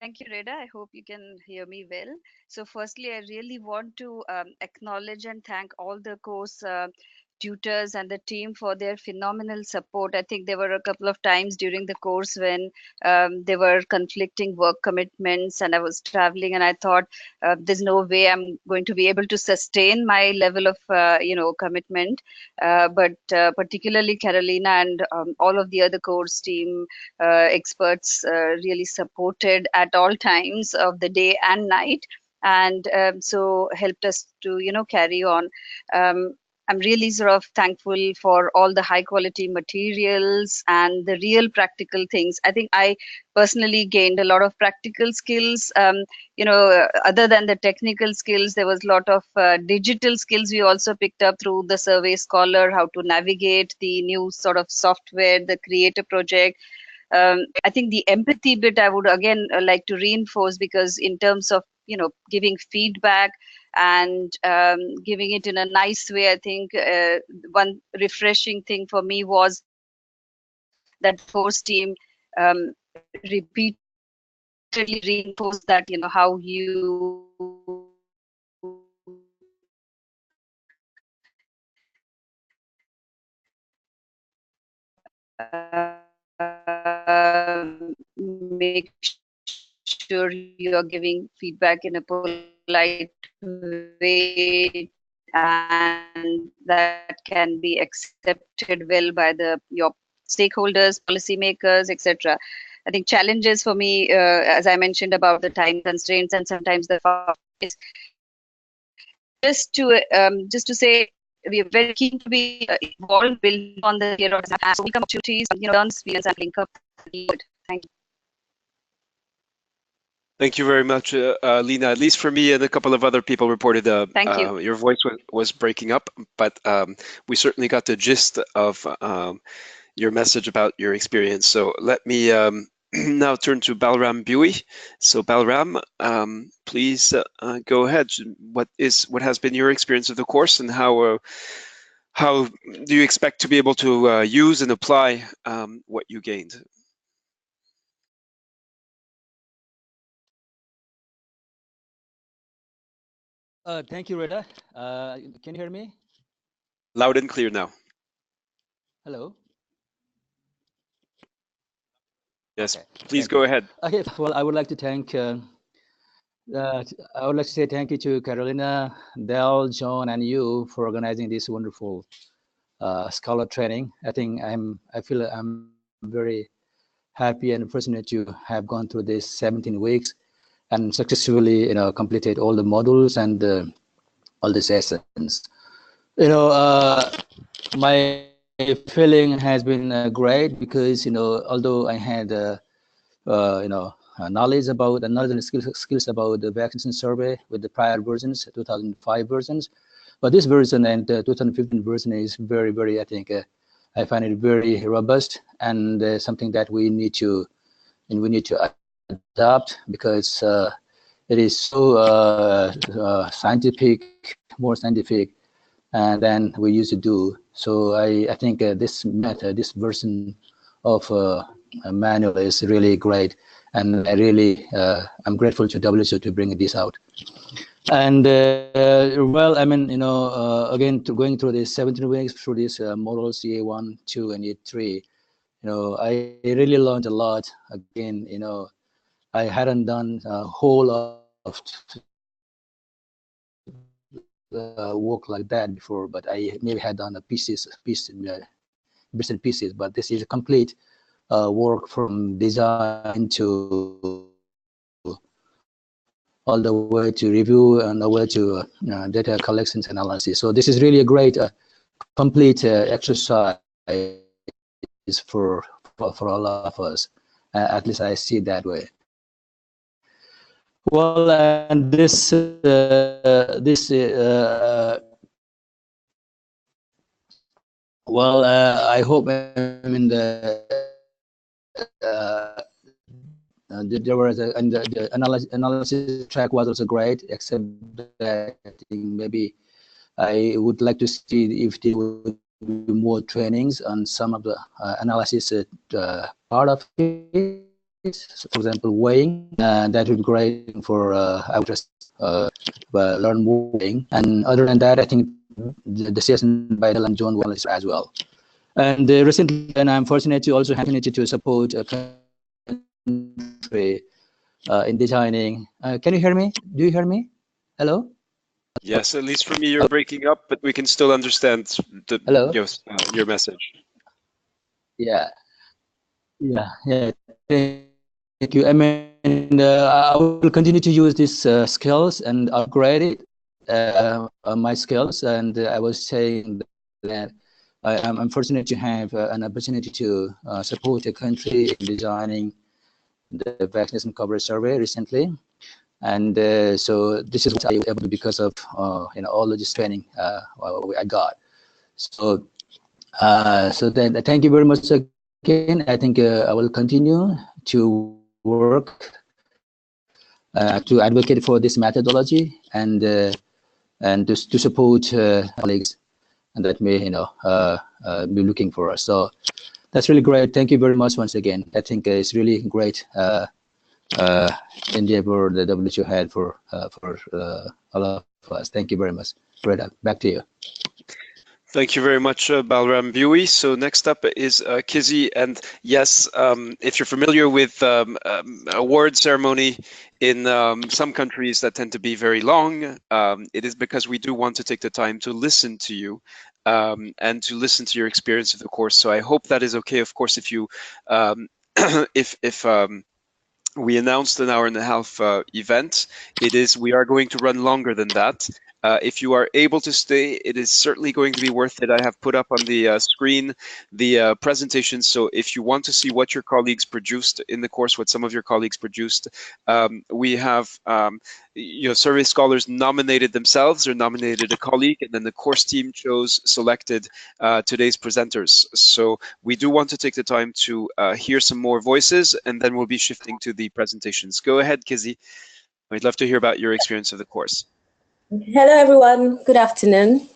Thank you, Reda. I hope you can hear me well. So firstly, I really want to acknowledge and thank all the course tutors and the team for their phenomenal support. I think there were a couple of times during the course when there were conflicting work commitments and I was traveling, and I thought there's no way I'm going to be able to sustain my level of commitment. But particularly Carolina and all of the other course team experts really supported at all times of the day and night, and so helped us to carry on. I'm really sort of thankful for all the high quality materials and the real practical things. I think I personally gained a lot of practical skills. Other than the technical skills, there was a lot of digital skills we also picked up through the Survey Scholar, how to navigate the new sort of software, the Creator project. I think the empathy bit I would again like to reinforce, because in terms of giving feedback and giving it in a nice way, I think one refreshing thing for me was that the course team repeatedly reinforced that how you make sure you are giving feedback in a polite way, and that can be accepted well by your stakeholders, policymakers, etc. I think challenges for me, as I mentioned about the time constraints and sometimes the is just to say we are very keen to be involved, build on the so we come opportunities, learn experience and link up. Thank you. Thank you very much, Lina. At least for me and a couple of other people reported Thank you. Your voice was breaking up, but we certainly got the gist of your message about your experience. So let me now turn to Balram Bui. So Balram, please go ahead. What has been your experience of the course, and how do you expect to be able to use and apply what you gained? Thank you, Reda. Can you hear me? Loud and clear now. Hello. Yes, okay. Please go ahead. Okay, well, I would like to thank. I would like to say thank you to Carolina, Del, John, and you for organizing this wonderful scholar training. I feel I'm very happy and fortunate to have gone through this 17 weeks and successfully, completed all the modules and all the sessions. My feeling has been great because, although I had, knowledge about another skills about the vaccination survey with the prior versions, 2005 versions, but this version and 2015 version is very, very, I think, I find it very robust and something that we need to adapt, because it is so scientific, more scientific than we used to do. So I think this method, this version of manual is really great, and I really I'm grateful to WHO to bring this out. And well, again, going through this 17 weeks through this models EA1, 2, and EA3. I really learned a lot. Again, I hadn't done a whole of work like that before, but I maybe had done bits and pieces. But this is a complete work from design to all the way to review and all the way to data collections analysis. So this is really a great complete exercise for all of us. At least I see it that way. Well, and this well, I hope there was and the analysis track was also great, except that I think maybe I would like to see if there would be more trainings on some of the analysis part of it. So for example, weighing, that would be great for I would just learn more weighing. And other than that, I think the session by Del and John was as well. And recently, and I'm fortunate to also have the opportunity to support a country in designing. Can you hear me? Do you hear me? Hello? Yes, at least for me, you're breaking up, but we can still understand your message. Yeah. Thank you. I mean, I will continue to use these skills and upgrade my skills. And I was saying that I'm fortunate to have an opportunity to support a country in designing the vaccination coverage survey recently. And so this is what I was able to do because of all of this training I got. So then thank you very much again. I think I will continue to work to advocate for this methodology and to support colleagues and that may be looking for us. So that's really great. Thank you very much once again. I think it's really great endeavor the WHO had for all of us. Thank you very much. Reda, back to you. Thank you very much, Balram Bui. So next up is Kizzy. And yes, if you're familiar with award ceremony in some countries that tend to be very long, it is because we do want to take the time to listen to you and to listen to your experience of the course. So I hope that is okay. Of course, if you if we announced an 1.5 hour event, we are going to run longer than that. If you are able to stay, it is certainly going to be worth it. I have put up on the screen the presentation. So if you want to see what your colleagues produced in the course, what some of your colleagues produced, we have survey scholars nominated themselves or nominated a colleague, and then the course team selected today's presenters. So we do want to take the time to hear some more voices, and then we'll be shifting to the presentations. Go ahead, Kizzy. We'd love to hear about your experience of the course. Hello, everyone. Good afternoon.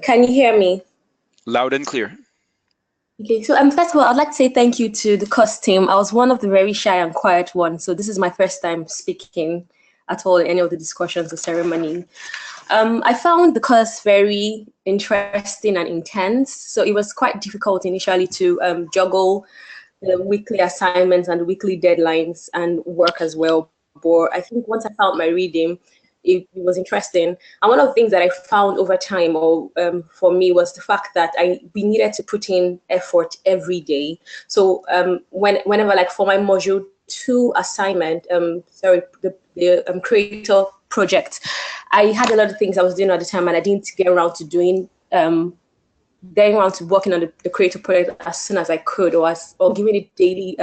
Can you hear me? Loud and clear. Okay, so first of all, I'd like to say thank you to the course team. I was one of the very shy and quiet ones, so this is my first time speaking at all in any of the discussions or ceremony. I found the course very interesting and intense, so it was quite difficult initially to juggle the weekly assignments and the weekly deadlines and work as well. But I think once I found my rhythm, it was interesting. And one of the things that I found over time, for me, was the fact that we needed to put in effort every day. So whenever, like for my module 2 assignment, the creator project, I had a lot of things I was doing at the time, and I didn't get around to doing getting around to working on the creator project as soon as I could, or giving it daily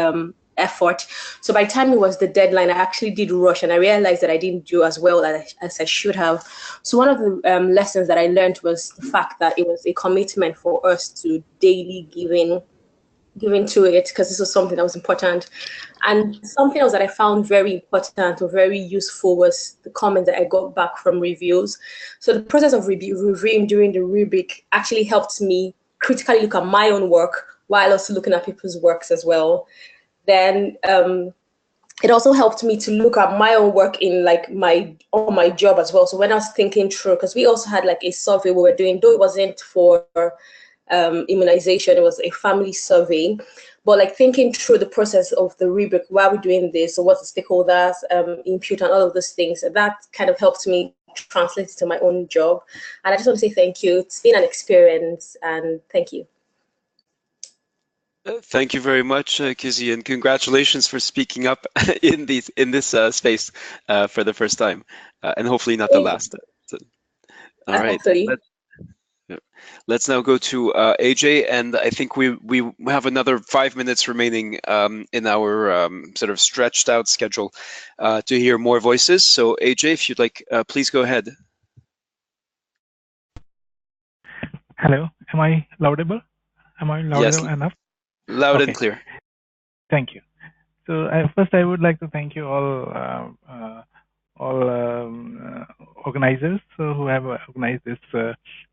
effort. So by the time it was the deadline, I actually did rush, and I realized that I didn't do as well as I should have. So one of the lessons that I learned was the fact that it was a commitment for us to daily giving to it, because this was something that was important. And something else that I found very important or very useful was the comments that I got back from reviews. So the process of reviewing during the rubric actually helped me critically look at my own work while also looking at people's works as well. Then it also helped me to look at my own work in on my job as well. So when I was thinking through, because we also had like a survey we were doing, though it wasn't for immunization. It was a family survey. But like thinking through the process of the rubric, why are we doing this? So what's the stakeholders input and all of those things? That kind of helped me translate it to my own job. And I just want to say thank you. It's been an experience, and thank you. Thank you very much, Kizzy, and congratulations for speaking up in this space for the first time, and hopefully not the last. So, all right. Let's now go to AJ, and I think we have another 5 minutes remaining in our sort of stretched out schedule to hear more voices. So AJ, if you'd like, please go ahead. Hello, am I laudable? Am I loud enough? Loud and clear. Thank you. So first, I would like to thank you all organizers who have organized this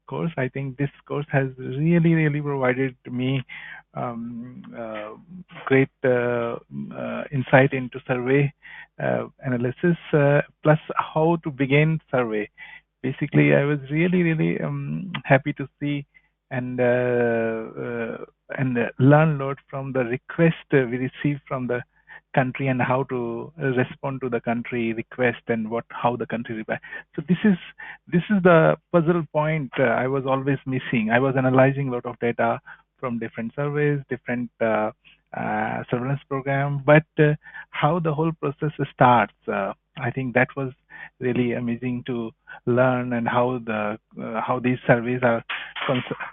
course. I think this course has really provided me great insight into survey analysis, plus how to begin survey. Basically, I was really happy to see and learn a lot from the request we received from the country and how to respond to the country request and how the country reply. So this is the puzzle point I was always missing. I was analyzing a lot of data from different surveys, different surveillance program, but how the whole process starts, I think that was really amazing to learn, and how these surveys are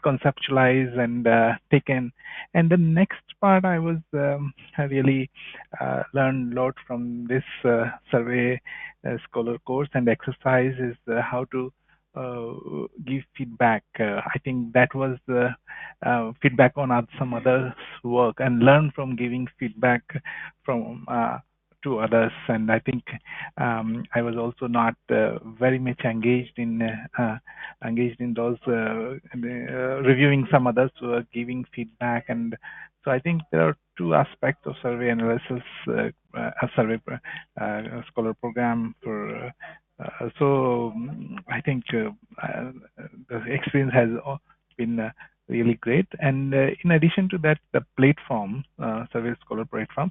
conceptualized and taken. And the next part, I was really learned a lot from this survey scholar course and exercise is how to give feedback. I think that was feedback on some others' work, and learn from giving feedback from to others. And I think I was also not very much engaged in those reviewing some others who are giving feedback. And so I think there are two aspects of survey analysis, a survey scholar program for. So I think the experience has been really great. And in addition to that, the platform, Survey Scholar platform,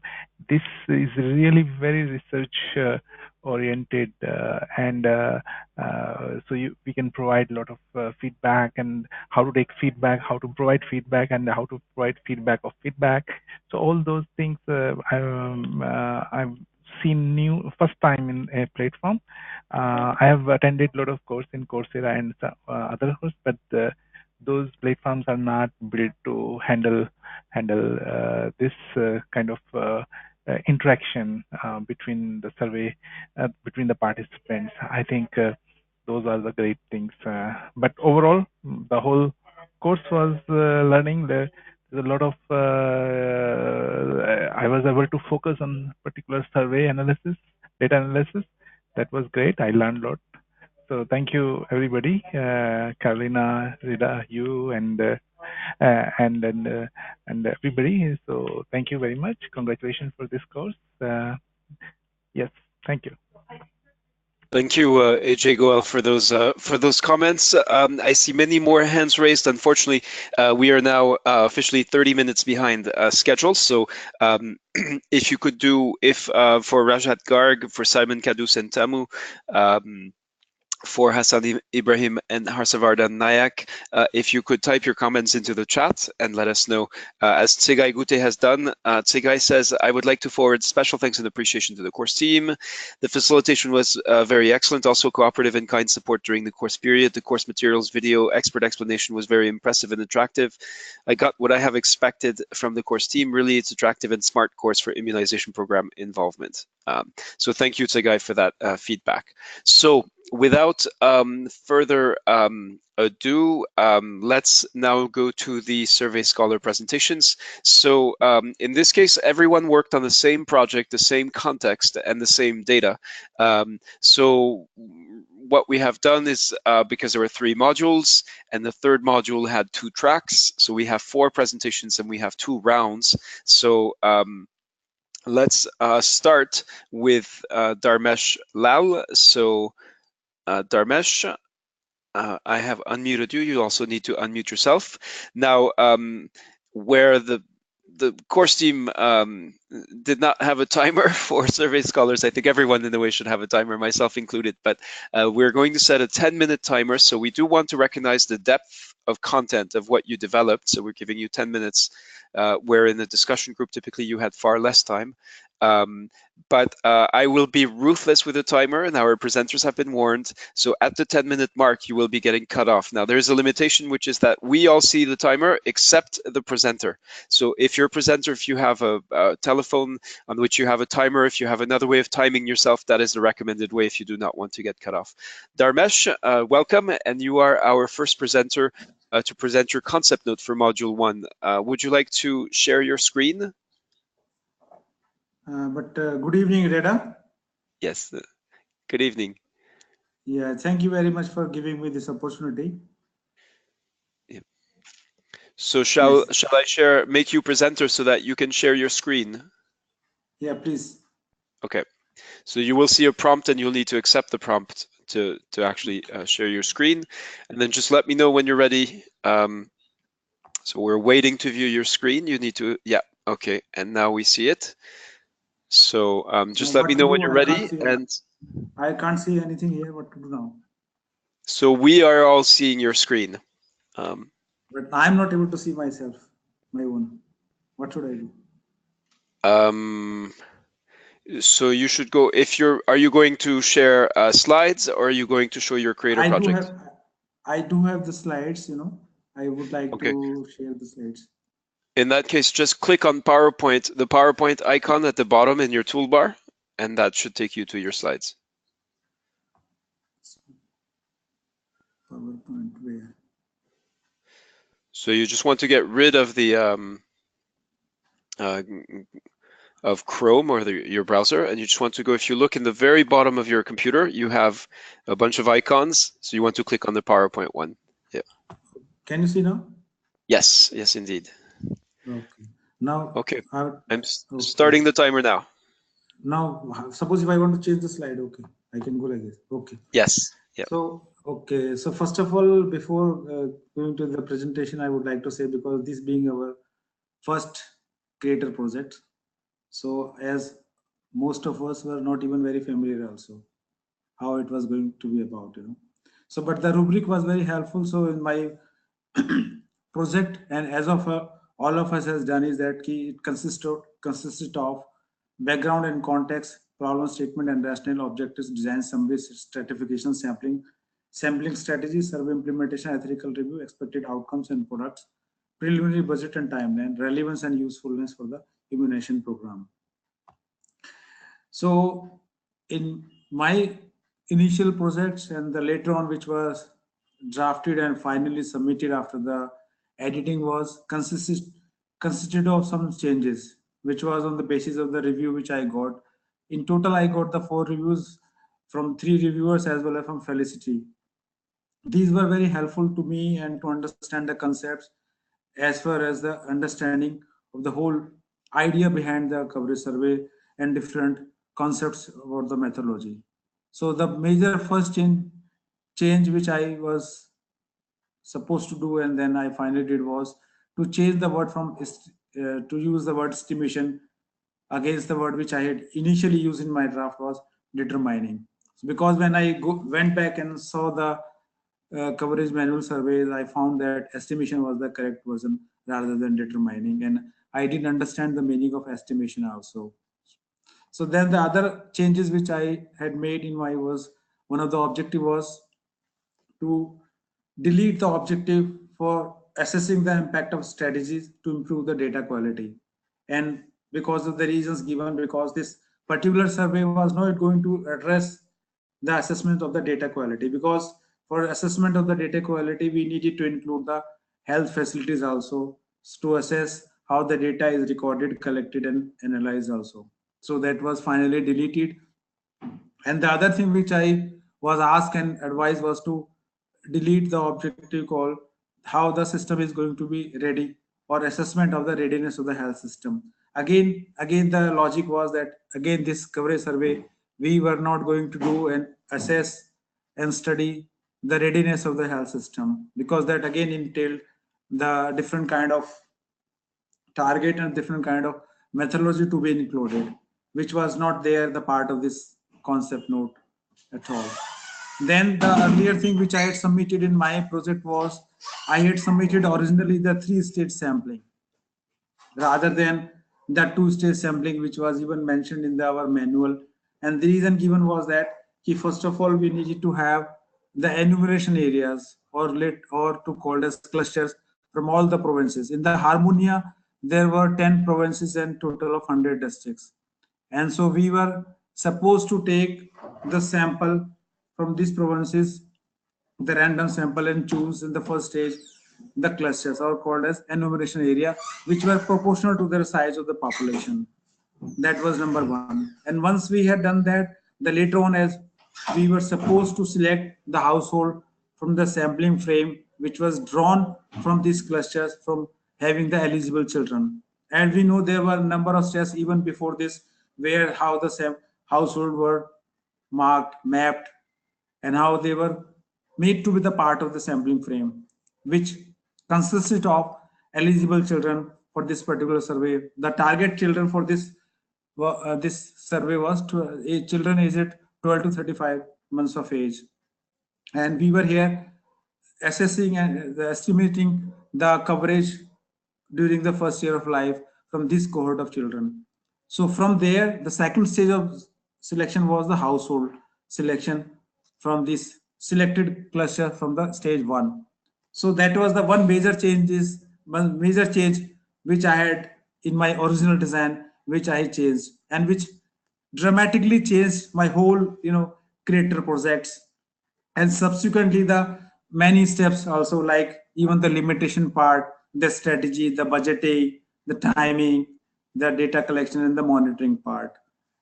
this is really very research oriented, and so we can provide a lot of feedback, and how to take feedback, how to provide feedback, and how to provide feedback of feedback. So all those things I've seen first time in a platform. I have attended a lot of courses in Coursera and other courses, but those platforms are not built to handle this kind of interaction between the survey, between the participants. I think those are the great things. But overall, the whole course was learning. There's a lot of I was able to focus on particular survey analysis, data analysis. That was great. I learned a lot. So thank you, everybody. Carolina, Rida, you, and everybody. So thank you very much. Congratulations for this course. Yes, thank you. Thank you, AJ Goel, for those comments. I see many more hands raised. Unfortunately, we are now officially 30 minutes behind schedule. So if you could for Rajat Garg, for Simon Kadus and Tamu, for Hassan Ibrahim and Harsavardhan Nayak, if you could type your comments into the chat and let us know, as Tsegai Gute has done. Tsegai says, I would like to forward special thanks and appreciation to the course team. The facilitation was very excellent, also cooperative and kind support during the course period. The course materials, video, expert explanation was very impressive and attractive. I got what I have expected from the course team. Really, it's attractive and smart course for immunization program involvement. So thank you, Tsegai, for that feedback. So without further ado, let's now go to the Survey Scholar presentations. So in this case, everyone worked on the same project, the same context, and the same data. So what we have done is, because there were 3 modules, and the third module had 2 tracks, so we have 4 presentations and we have 2 rounds. So let's start with Dharmesh Lal. So Dharmesh, I have unmuted you. You also need to unmute yourself. Now, where the course team did not have a timer for Survey Scholars, I think everyone in the way should have a timer, myself included, but we're going to set a 10-minute timer. So we do want to recognize the depth of content of what you developed. So we're giving you 10 minutes, where in the discussion group, typically you had far less time. But I will be ruthless with the timer, and our presenters have been warned. So at the 10-minute mark, you will be getting cut off. Now, there's a limitation, which is that we all see the timer except the presenter. So if you're a presenter, if you have a telephone on which you have a timer, if you have another way of timing yourself, that is the recommended way if you do not want to get cut off. Dharmesh, welcome, and you are our first presenter to present your concept note for Module 1. Would you like to share your screen? Good evening, Reda. Yes, good evening. Yeah, thank you very much for giving me this opportunity. Yeah. So shall I make you presenter so that you can share your screen? Yeah, please. Okay. So you will see a prompt and you'll need to accept the prompt to actually share your screen. And then just let me know when you're ready. So we're waiting to view your screen. You need to, yeah, okay. And now we see it. So just let me know when you're ready. And I can't see anything here. What to do now? So we are all seeing your screen. But I'm not able to see myself, my own. What should I do? So you should go, are you going to share slides, or are you going to show your creator project? I do have the slides, you know. I would like to share the slides. In that case, just click on PowerPoint, the PowerPoint icon at the bottom in your toolbar, and that should take you to your slides. PowerPoint where? So you just want to get rid of the of Chrome or your browser, and you just want to go, if you look in the very bottom of your computer, you have a bunch of icons. So you want to click on the PowerPoint one. Yeah. Can you see now? Yes, yes, indeed. Okay. Now. Okay. I'm starting the timer now. Now, suppose if I want to change the slide, okay, I can go like this. Okay. Yes. Yeah. So, okay. So first of all, before going to the presentation, I would like to say, because this being our first creator project, so as most of us were not even very familiar also how it was going to be about, you know. So, but the rubric was very helpful. So in my project, and as of all of us has done, is that it consisted of background and context, problem statement and rational objectives, design summary, stratification, sampling strategy, survey implementation, ethical review, expected outcomes and products, preliminary budget and timeline, relevance and usefulness for the immunization program. So in my initial projects, and the later on which was drafted and finally submitted after the editing, was consisted of some changes, which was on the basis of the review which I got. In total, I got the 4 reviews from 3 reviewers as well as from Felicity. These were very helpful to me and to understand the concepts, as far as the understanding of the whole idea behind the coverage survey and different concepts about the methodology. So the major first change which I was supposed to do, and then I finally did, was to change the word from to use the word estimation against the word which I had initially used in my draft, was determining. So because when I went back and saw the coverage manual surveys, I found that estimation was the correct version rather than determining, and I didn't understand the meaning of estimation also. So then the other changes which I had made in my was, one of the objective was to delete the objective for assessing the impact of strategies to improve the data quality. And because of the reasons given, because this particular survey was not going to address the assessment of the data quality, because for assessment of the data quality, we needed to include the health facilities also, to assess how the data is recorded, collected, and analyzed also. So that was finally deleted. And the other thing which I was asked and advised was to delete the objective called how the system is going to be ready, or assessment of the readiness of the health system. Again, the logic was that, again, this coverage survey, we were not going to do and assess and study the readiness of the health system, because that again entailed the different kind of target and different kind of methodology to be included, which was not there the part of this concept note at all. Then the earlier thing which I had submitted in my project was I had submitted originally the 3-stage sampling rather than the 2-stage sampling which was even mentioned in our manual. And the reason given was that first of all we needed to have the enumeration areas or to call as clusters from all the provinces. In the Harmonia there were 10 provinces and total of 100 districts, and so we were supposed to take the sample from these provinces, the random sample, and choose in the first stage the clusters or called as enumeration area, which were proportional to the size of the population. That was number one. And once we had done that, the later on, as we were supposed to select the household from the sampling frame which was drawn from these clusters from having the eligible children. And we know there were a number of steps even before this where how the household were marked, mapped, and how they were made to be the part of the sampling frame, which consisted of eligible children for this particular survey. The target children for this survey was children aged 12 to 35 months of age. And we were here assessing and estimating the coverage during the first year of life from this cohort of children. So from there, the second stage of selection was the household selection from this selected cluster from the stage 1. So that was the one major change which I had in my original design, which I changed and which dramatically changed my whole creator projects. And subsequently the many steps also, like even the limitation part, the strategy, the budgeting, the timing, the data collection, and the monitoring part,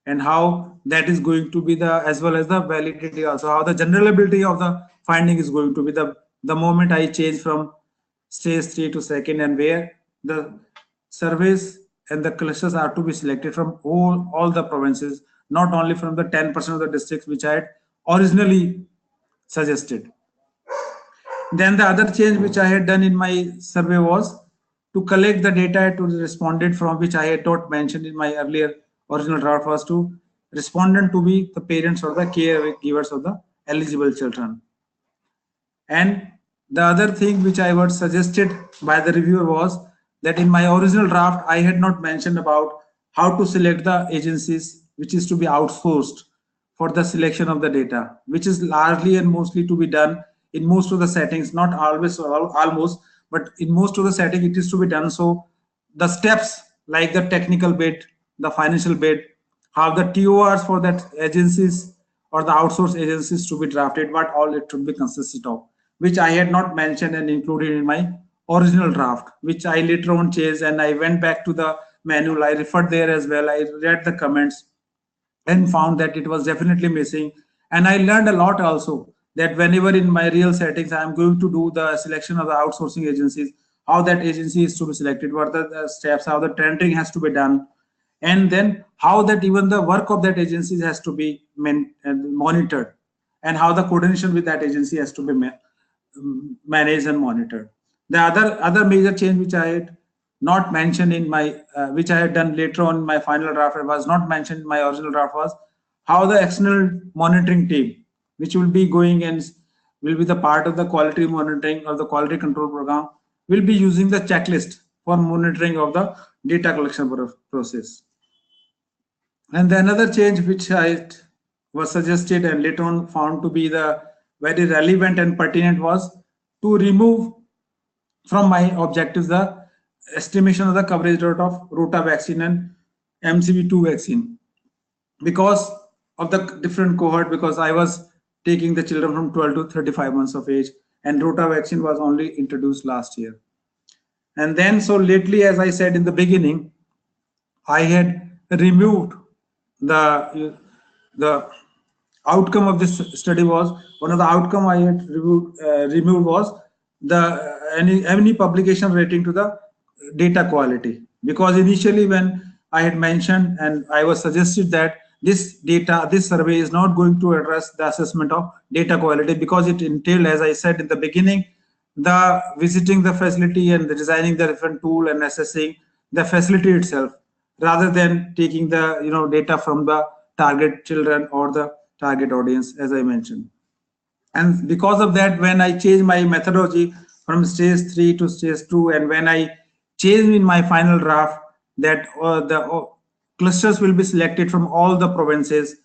and how that is going to be as well as the validity also, how the generalizability of the finding is going to be the moment I change from stage 3 to second, and where the surveys and the clusters are to be selected from all the provinces, not only from the 10% of the districts which I had originally suggested. Then the other change which I had done in my survey was to collect the data to the respondent, from which I had not mentioned in my earlier original draft, was to respondent to be the parents or the caregivers of the eligible children. And the other thing which I was suggested by the reviewer was that in my original draft I had not mentioned about how to select the agencies which is to be outsourced for the selection of the data, which is largely and mostly to be done in most of the settings, not always or almost, but in most of the setting it is to be done. So the steps like the technical bit, the financial bit, how the TORs for that agencies or the outsourced agencies to be drafted, what all it should be consisted of, which I had not mentioned and included in my original draft, which I later on changed, and I went back to the manual, I referred there as well, I read the comments and found that it was definitely missing. And I learned a lot also, that whenever in my real settings I am going to do the selection of the outsourcing agencies, how that agency is to be selected, what are the steps, how the tendering has to be done, and then how that even the work of that agency has to be monitored, and how the coordination with that agency has to be managed and monitored. The other major change which I had not mentioned in my which I had done later on in my final draft, was not mentioned in my original draft, was how the external monitoring team, which will be going and will be the part of the quality monitoring or the quality control program, will be using the checklist for monitoring of the data collection process. And the another change which I was suggested and later on found to be the very relevant and pertinent was to remove from my objectives the estimation of the coverage rate of Rota vaccine and MCV2 vaccine, because of the different cohort, because I was taking the children from 12 to 35 months of age, and Rota vaccine was only introduced last year. And then so lately, as I said in the beginning, I had removed the outcome of this study was, one of the outcome I had removed was the any publication relating to the data quality, because initially when I had mentioned and I was suggested that this survey is not going to address the assessment of data quality, because it entailed, as I said in the beginning, the visiting the facility and the designing the different tool and assessing the facility itself, rather than taking the data from the target children or the target audience, as I mentioned. And because of that, when I changed my methodology from stage 3 to stage 2, and when I changed in my final draft that the clusters will be selected from all the provinces,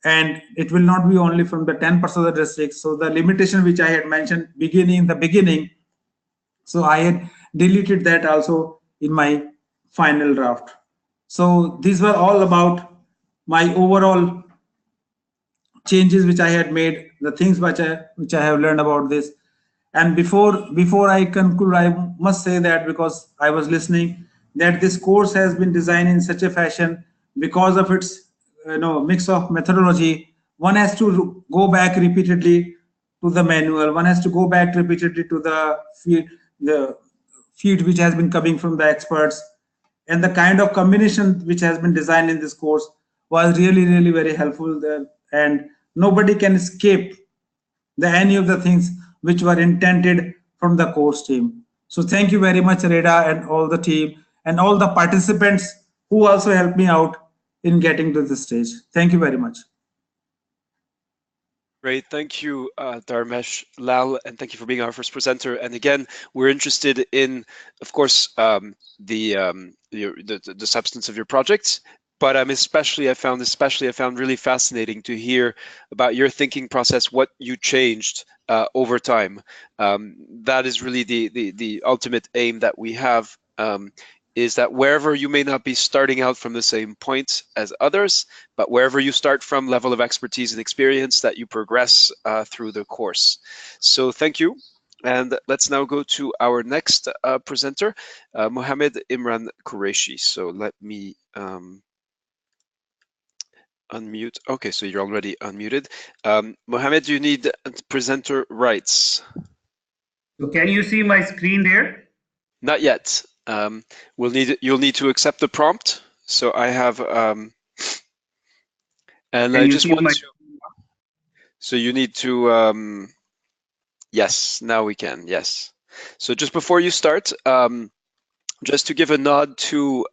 and it will not be only from the 10% of the districts. So the limitation which I had mentioned in the beginning, so I had deleted that also in my final draft. So these were all about my overall changes which I had made, the things which I have learned about this. And before I conclude, I must say that, because I was listening, that this course has been designed in such a fashion, because of its mix of methodology, one has to go back repeatedly to the manual, one has to go back repeatedly to the feed which has been coming from the experts, and the kind of combination which has been designed in this course was really very helpful there, and nobody can escape any of the things which were intended from the course team. So thank you very much, Reda, and all the team, and all the participants who also helped me out in getting to this stage. Thank you very much. Great, thank you, Dharmesh, Lal, and thank you for being our first presenter. And again, we're interested in, of course, the substance of your project, but I found really fascinating to hear about your thinking process, what you changed over time. That is really the ultimate aim that we have. Is that wherever you may not be starting out from the same point as others, but wherever you start from, level of expertise and experience, that you progress through the course. So thank you. And let's now go to our next presenter, Mohammed Imran Qureshi. So let me unmute. Okay, so you're already unmuted. Mohammed, you need presenter rights. So can you see my screen there? Not yet. You'll need to accept the prompt. So I have, and I just want to. So you need to. Yes, now we can. Yes. So just before you start, just to give a nod to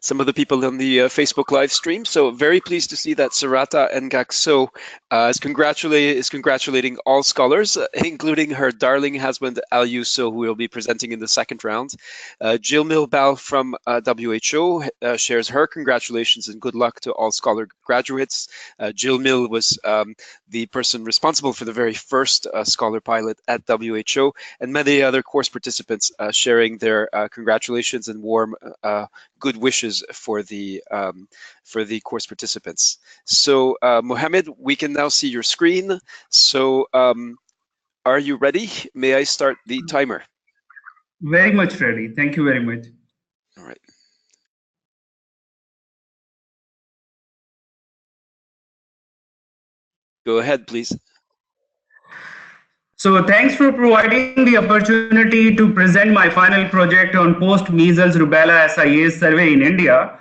some of the people on the Facebook live stream. So very pleased to see that Sarata Ngakso is congratulating all scholars, including her darling husband Al Yuso, who will be presenting in the second round. Jill Milbal from WHO shares her congratulations and good luck to all scholar graduates. Jill Mill was the person responsible for the very first scholar pilot at WHO, and many other course participants sharing their congratulations and warm good wishes for the course participants. So Mohammed, we can now see your screen. So are you ready? May I start the timer? Very much ready. Thank you very much. All right. Go ahead, please. So thanks for providing the opportunity to present my final project on post-measles rubella SIA survey in India.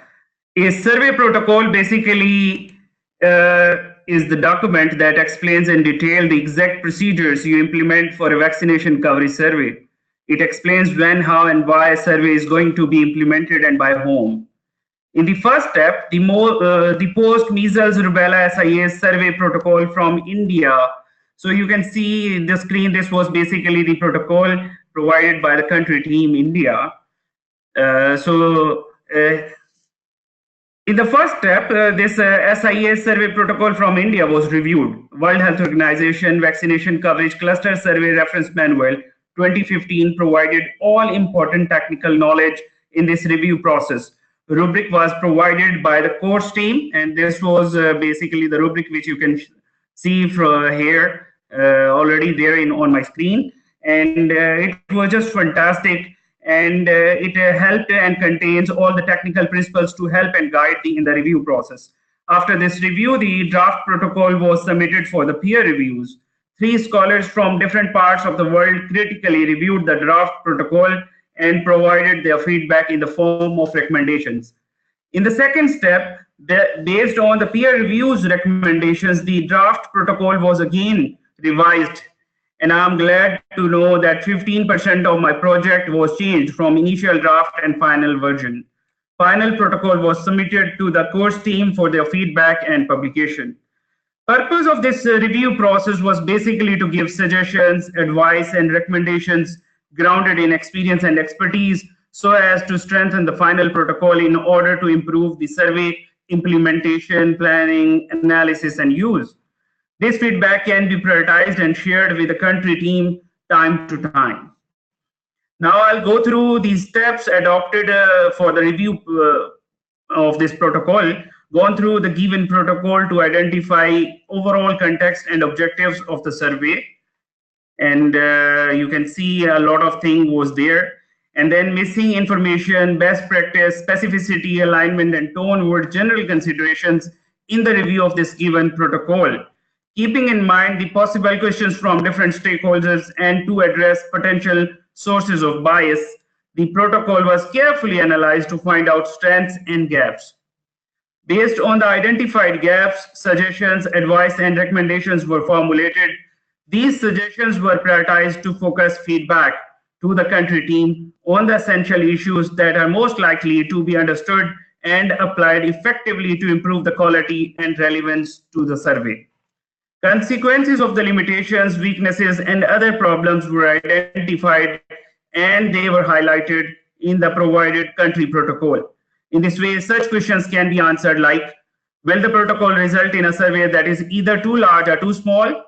A survey protocol basically is the document that explains in detail the exact procedures you implement for a vaccination coverage survey. It explains when, how, and why a survey is going to be implemented and by whom. In the first step, the post-measles rubella SIA survey protocol from India. So you can see in the screen, this was basically the protocol provided by the country team India. In the first step, this SIA survey protocol from India was reviewed. World Health Organization Vaccination Coverage Cluster Survey Reference Manual 2015 provided all important technical knowledge in this review process. The rubric was provided by the course team, and this was basically the rubric which you can see from here already there on my screen. And it was just fantastic. And it helped and contains all the technical principles to help and guide in the review process. After this review, the draft protocol was submitted for the peer reviews. 3 scholars from different parts of the world critically reviewed the draft protocol and provided their feedback in the form of recommendations. In the second step, Based on the peer review's recommendations, the draft protocol was again revised, and I'm glad to know that 15% of my project was changed from initial draft and final version. Final protocol was submitted to the course team for their feedback and publication. Purpose of this review process was basically to give suggestions, advice, and recommendations grounded in experience and expertise so as to strengthen the final protocol in order to improve the survey implementation, planning, analysis, and use. This feedback can be prioritized and shared with the country team time to time. Now I'll go through the steps adopted for the review of this protocol, gone through the given protocol to identify overall context and objectives of the survey. And you can see a lot of things was there. And then missing information, best practice, specificity, alignment, and tone were general considerations in the review of this given protocol. Keeping in mind the possible questions from different stakeholders and to address potential sources of bias, the protocol was carefully analyzed to find out strengths and gaps. Based on the identified gaps, suggestions, advice, and recommendations were formulated. These suggestions were prioritized to focus feedback to the country team on the essential issues that are most likely to be understood and applied effectively to improve the quality and relevance to the survey. Consequences of the limitations, weaknesses, and other problems were identified and they were highlighted in the provided country protocol. In this way, such questions can be answered like, will the protocol result in a survey that is either too large or too small?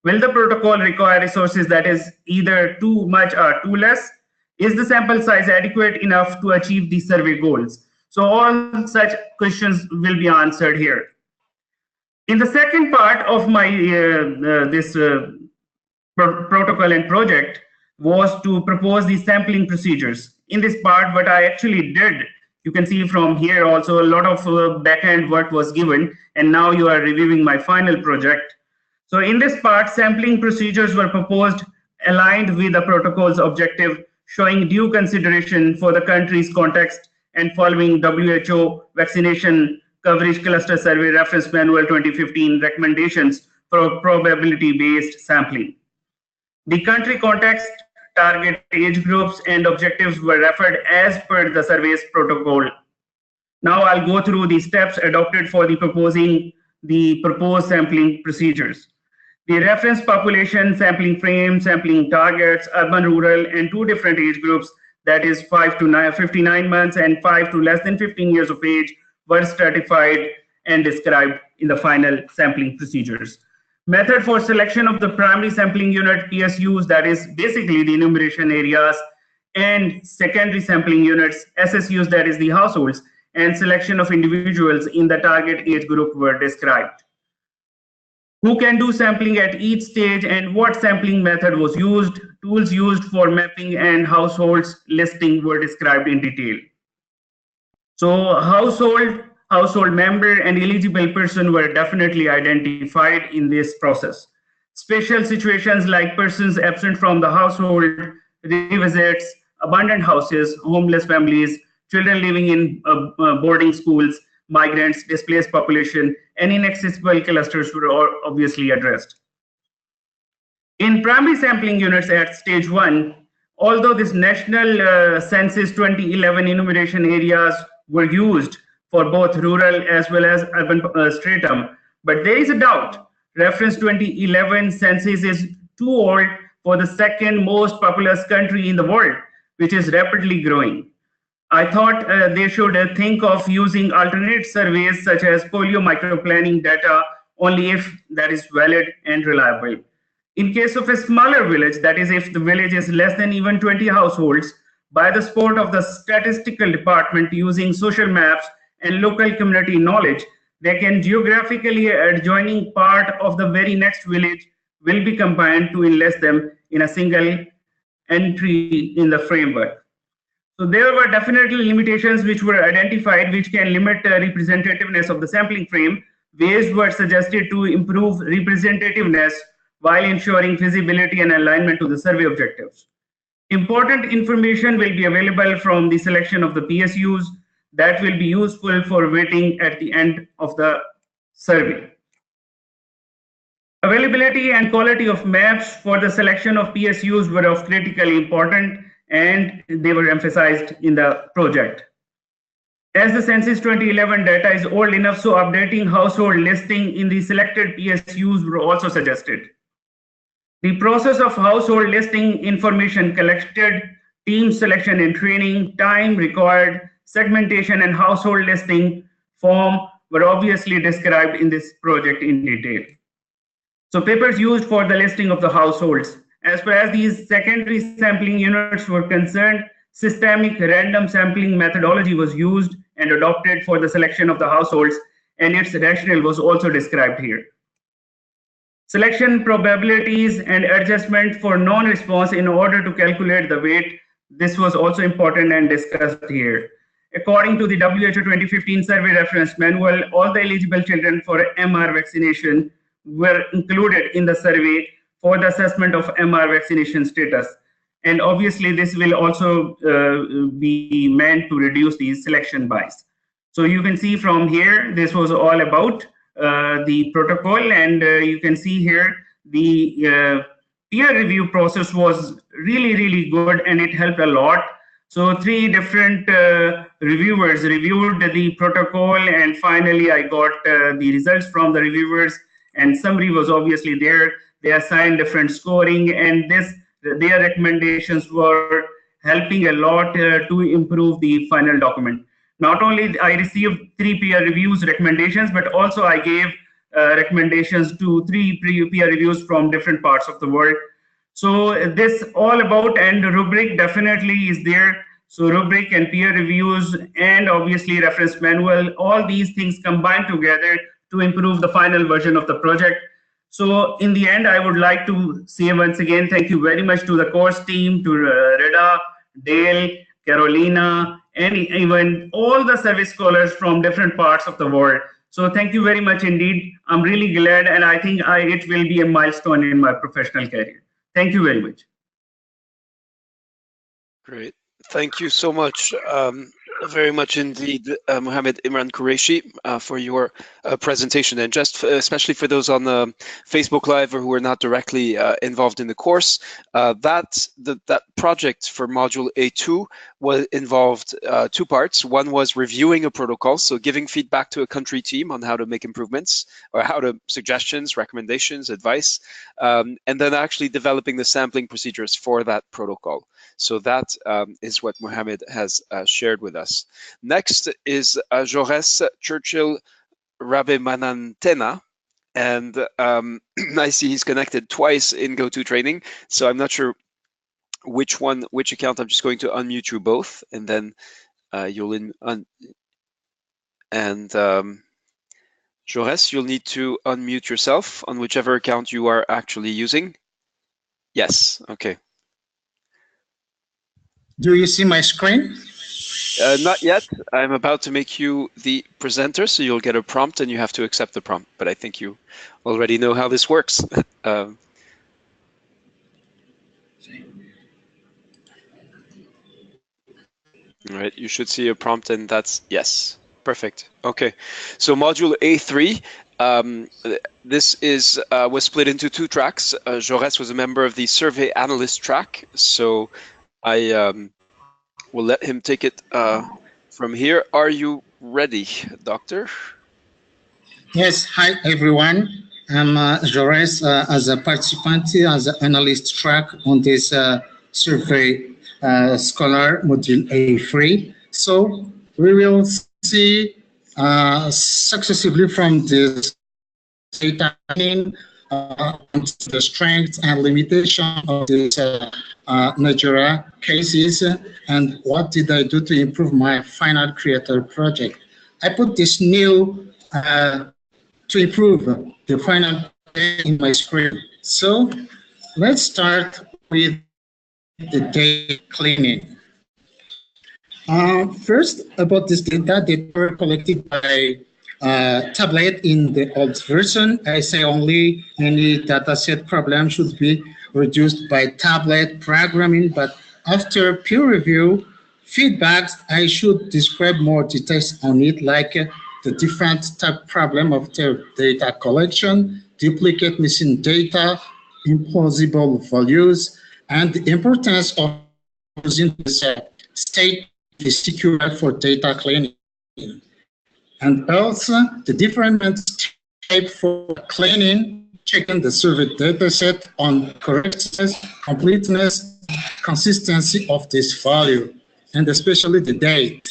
Will the protocol require resources that is either too much or too less? Is the sample size adequate enough to achieve the survey goals? So all such questions will be answered here. In the second part of my protocol and project was to propose the sampling procedures. In this part, what I actually did, you can see from here also a lot of back-end work was given, and now you are reviewing my final project. So in this part, sampling procedures were proposed aligned with the protocol's objective, showing due consideration for the country's context and following WHO vaccination coverage cluster survey reference manual 2015 recommendations for probability-based sampling. The country context, target age groups, and objectives were referred as per the survey's protocol. Now I'll go through the steps adopted for the proposed sampling procedures. The reference population, sampling frame, sampling targets, urban, rural, and two different age groups, that is 5 to 59 months and 5 to less than 15 years of age, were stratified and described in the final sampling procedures. Method for selection of the primary sampling unit, PSUs, that is basically the enumeration areas, and secondary sampling units, SSUs, that is the households, and selection of individuals in the target age group were described. Who can do sampling at each stage and what sampling method was used, tools used for mapping, and households listing were described in detail. So household member and eligible person were definitely identified in this process. Special situations like persons absent from the household, revisits, abandoned houses, homeless families, children living in boarding schools, migrants, displaced population, and inaccessible clusters were obviously addressed. In primary sampling units at stage 1, although this national census 2011 enumeration areas were used for both rural as well as urban stratum, but there is a doubt. Reference 2011 census is too old for the second most populous country in the world, which is rapidly growing. I thought they should think of using alternate surveys such as polio microplanning data only if that is valid and reliable. In case of a smaller village, that is if the village is less than even 20 households, by the support of the statistical department using social maps and local community knowledge, they can geographically adjoining part of the very next village will be combined to enlist them in a single entry in the framework. So there were definitely limitations which were identified which can limit representativeness of the sampling frame. Ways were suggested to improve representativeness while ensuring feasibility and alignment to the survey objectives. Important information will be available from the selection of the PSUs, that will be useful for weighting at the end of the survey. Availability and quality of maps for the selection of PSUs were of critical importance, and they were emphasized in the project. As the Census 2011 data is old enough, so updating household listing in the selected PSUs were also suggested. The process of household listing information collected, team selection and training, time required, segmentation and household listing form were obviously described in this project in detail. So papers used for the listing of the households. As far as these secondary sampling units were concerned, systemic random sampling methodology was used and adopted for the selection of the households, and its rationale was also described here. Selection probabilities and adjustment for non-response in order to calculate the weight, this was also important and discussed here. According to the WHO 2015 survey reference manual, all the eligible children for MR vaccination were included in the survey for the assessment of MR vaccination status. And obviously this will also be meant to reduce the selection bias. So you can see from here, this was all about the protocol, and you can see here the peer review process was really good, and it helped a lot. So 3 different reviewers reviewed the protocol, and finally I got the results from the reviewers, and summary was obviously there. They assigned different scoring, and their recommendations were helping a lot to improve the final document. Not only I received 3 peer reviews recommendations, but also I gave recommendations to 3 peer reviews from different parts of the world. So this all about, and the rubric definitely is there. So rubric and peer reviews and obviously reference manual, all these things combined together to improve the final version of the project. So in the end, I would like to say once again, thank you very much to the course team, to Reda, Dale, Carolina, and even all the service scholars from different parts of the world. So thank you very much indeed. I'm really glad, and I think it will be a milestone in my professional career. Thank you very much. Great. Thank you so much. Very much indeed, Mohammed Imran Qureshi, for your presentation, and just especially for those on the Facebook Live or who are not directly involved in the course, that project for module A2 involved 2 parts. One was reviewing a protocol, so giving feedback to a country team on how to make improvements or suggestions, recommendations, advice, and then actually developing the sampling procedures for that protocol. So that is what Mohammed has shared with us. Next is Jaurès Churchill Rabemanantena, and I see he's connected twice in GoToTraining, so I'm not sure which account. I'm just going to unmute you both, and then you'll Jaurès, you'll need to unmute yourself on whichever account you are actually using. Yes, okay. Do you see my screen? Not yet. I'm about to make you the presenter, so you'll get a prompt and you have to accept the prompt. But I think you already know how this works. All right, you should see a prompt, and that's yes. Perfect. Okay, so module A3. This was split into 2 tracks. Jaurès was a member of the survey analyst track, so I will let him take it from here. Are you ready, Doctor? Yes. Hi, everyone. I'm Jaurès as a participant as an analyst track on this survey scholar module A3. So we will see successively from this data the strengths and limitations of these Nigeria cases, and what did I do to improve my final creator project. I put this new to improve the final in my screen. So let's start with the data cleaning. First, about this data, they were collected by tablet in the old version. I say only any dataset problem should be reduced by tablet programming, but after peer review, feedbacks, I should describe more details on it, like the different type problem of the data collection, duplicate missing data, implausible values, and the importance of using this state secure for data cleaning. And also the different type for cleaning, checking the survey data set on correctness, completeness, consistency of this value, and especially the date.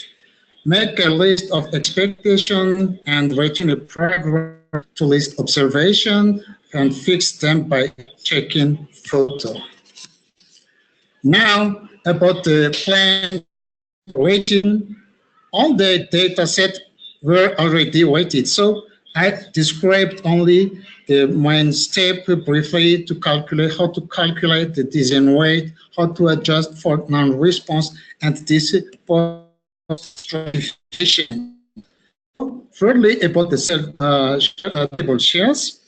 Make a list of expectation and writing a paragraph to list observation and fix them by checking photo. Now about the plan weighting, all the data set were already weighted. So I described only the main step briefly to calculate how to calculate the design weight, how to adjust for non-response, and this post-stratification. Thirdly, about the table shares.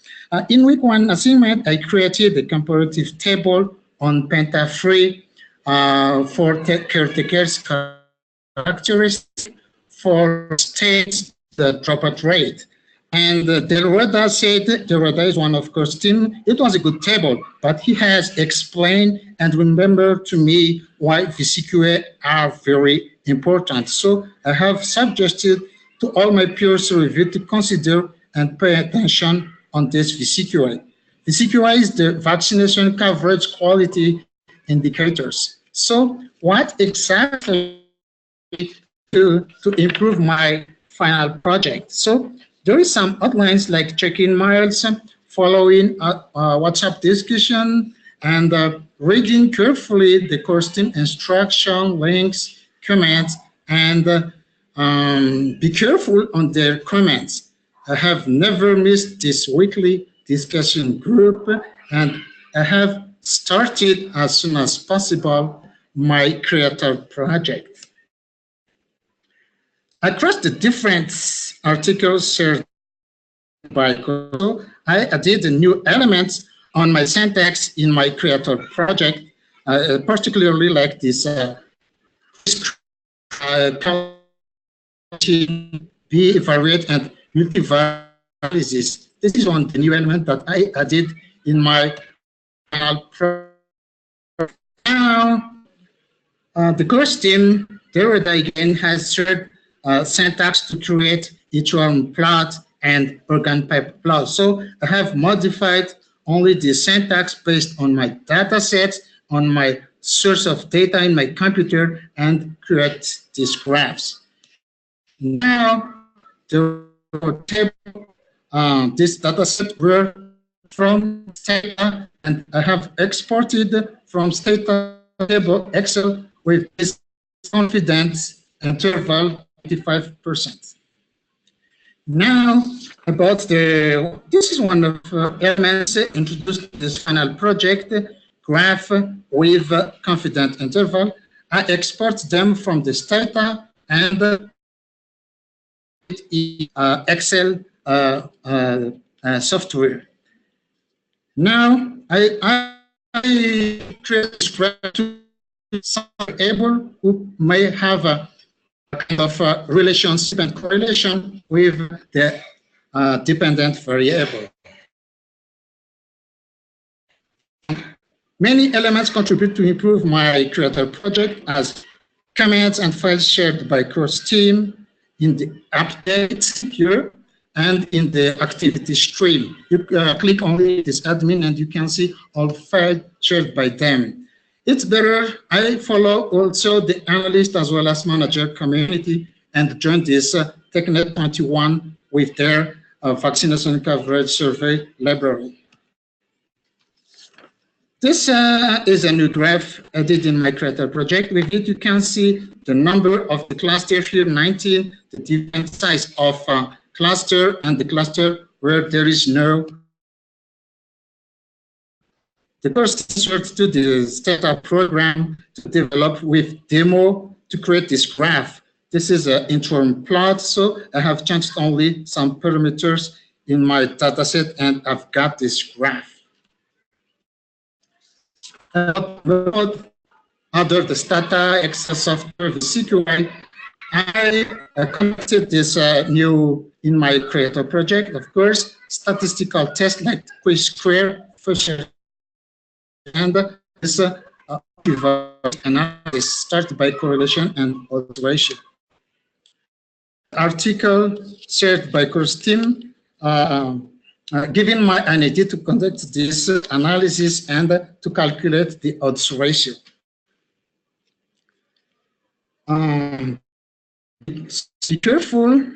In week 1 assignment, I created a comparative table on Penta-3 for caretakers characteristics for states the dropout rate. And Delreda said, Delreda is one of course team, it was a good table, but he has explained and remembered to me why VCQA are very important. So I have suggested to all my peers to review to consider and pay attention on this VCQA. VCQA is the vaccination coverage quality indicators. So what exactly to improve my final project? So there is some outlines like checking miles, following WhatsApp discussion, and reading carefully the course team instruction, links, comments, and be careful on their comments. I have never missed this weekly discussion group, and I have started as soon as possible my creator project. Across the different articles shared by Koso, I added new elements on my syntax in my creator project, particularly like this be evaluate and multi-analysis. This is one the new element that I added in my final project. Now, the course team, Derrida again has shared syntax to create each one plot and organ pipe plot. So I have modified only the syntax based on my data sets, on my source of data in my computer, and create these graphs. Now, the table, this data set were from Stata, and I have exported from Stata table Excel with this confidence interval 85%. Now about this is one of elements introduced to this final project, graph with confidence interval. I export them from the Stata and Excel software. Now I create this graph to some able who may have a kind of relationship and correlation with the dependent variable. Many elements contribute to improve my creator project as comments and files shared by course team in the updates here and in the activity stream. You click only this admin and you can see all files shared by them. It's better I follow also the analyst as well as manager community and join this TechNet 21 with their vaccination coverage survey library. This is a new graph I did in my creator project. With it, you can see the number of the cluster here, 19, the different size of cluster, and the cluster where there is no. The course starts to the startup program to develop with demo to create this graph. This is an interim plot, so I have changed only some parameters in my dataset, and I've got this graph. under the Stata Excel software, the CQI. I connected this new in my creator project, of course, statistical test like quiz-square, and this analysis started by correlation and odds ratio. Article shared by course team, given my need to conduct this analysis and to calculate the odds ratio. Be careful.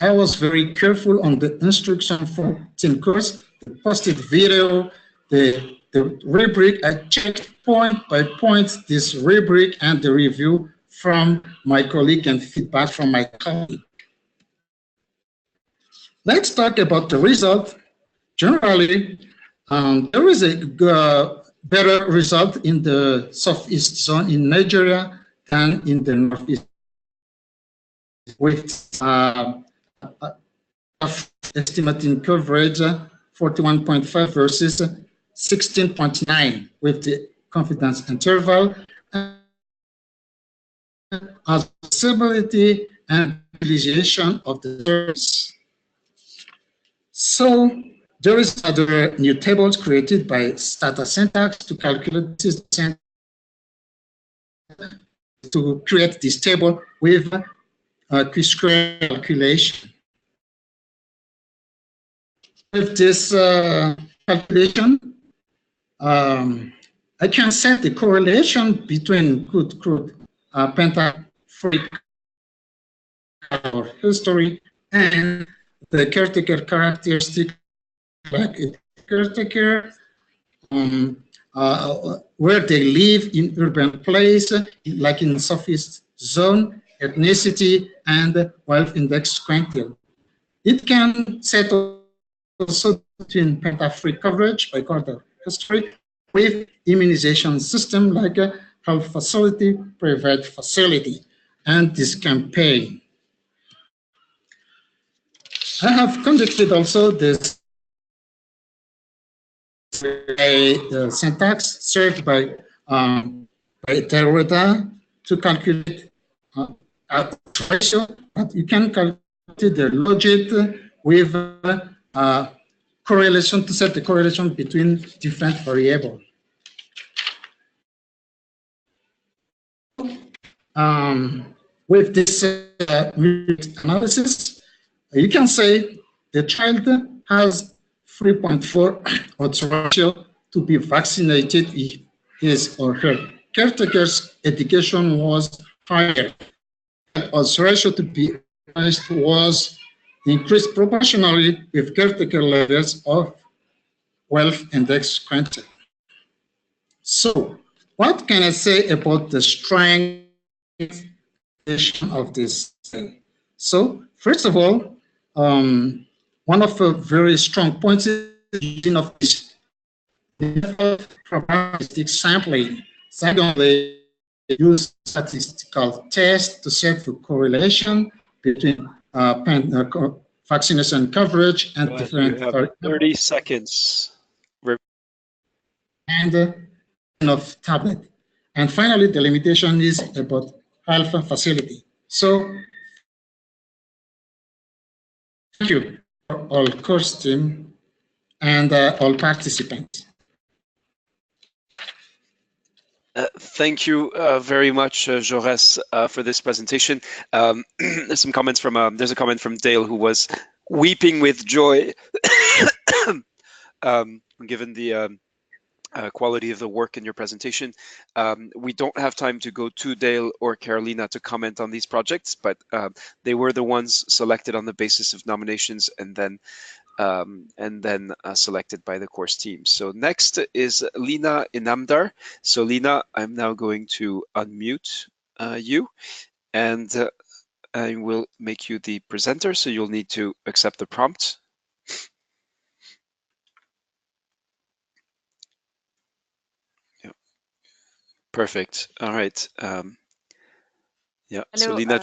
I was very careful on the instruction for team course, the posted video, the rubric. I checked point by point this rubric and the review from my colleague and feedback from my colleague. Let's talk about the result. Generally, there is a better result in the southeast zone in Nigeria than in the northeast, with estimating coverage 41.5 versus 16.9 with the confidence interval, accessibility and utilization of the service. So there is other new tables created by Stata Syntax to calculate this, to create this table with quiz-square calculation. With this calculation, I can set the correlation between good crude pentafric history and the caretaker characteristic, like a caretaker, where they live in urban place, like in southeast zone, ethnicity, and wealth index quantile. It can set also between pentafric coverage by quarter history with immunization system like a health facility, private facility, and this campaign. I have conducted also this syntax served by Derrida to calculate ratio, but you can calculate the logic with correlation to set the correlation between different variables. With this analysis, you can say the child has 3.4 odds ratio to be vaccinated if his or her caretaker's education was higher. Odds ratio to be raised was increased proportionally with caretaker levels of wealth index quantity. So, what can I say about the strength of this thing? So, first of all, one of the very strong points is of this probabilistic sampling. Secondly, use statistical tests to check the correlation between vaccination coverage and different. You have 30 seconds. And of tablet. And finally, the limitation is about alpha facility. So, thank you for all course team and all participants. Thank you very much, Jaurès, for this presentation. There's some comments from there's a comment from Dale who was weeping with joy, given the quality of the work in your presentation. We don't have time to go to Dale or Carolina to comment on these projects, but they were the ones selected on the basis of nominations and then selected by the course team. So next is Lina Inamdar. So Lina, I'm now going to unmute you, and I will make you the presenter, so you'll need to accept the prompt. Yeah. Perfect. All right. Yeah. Hello, so Lina,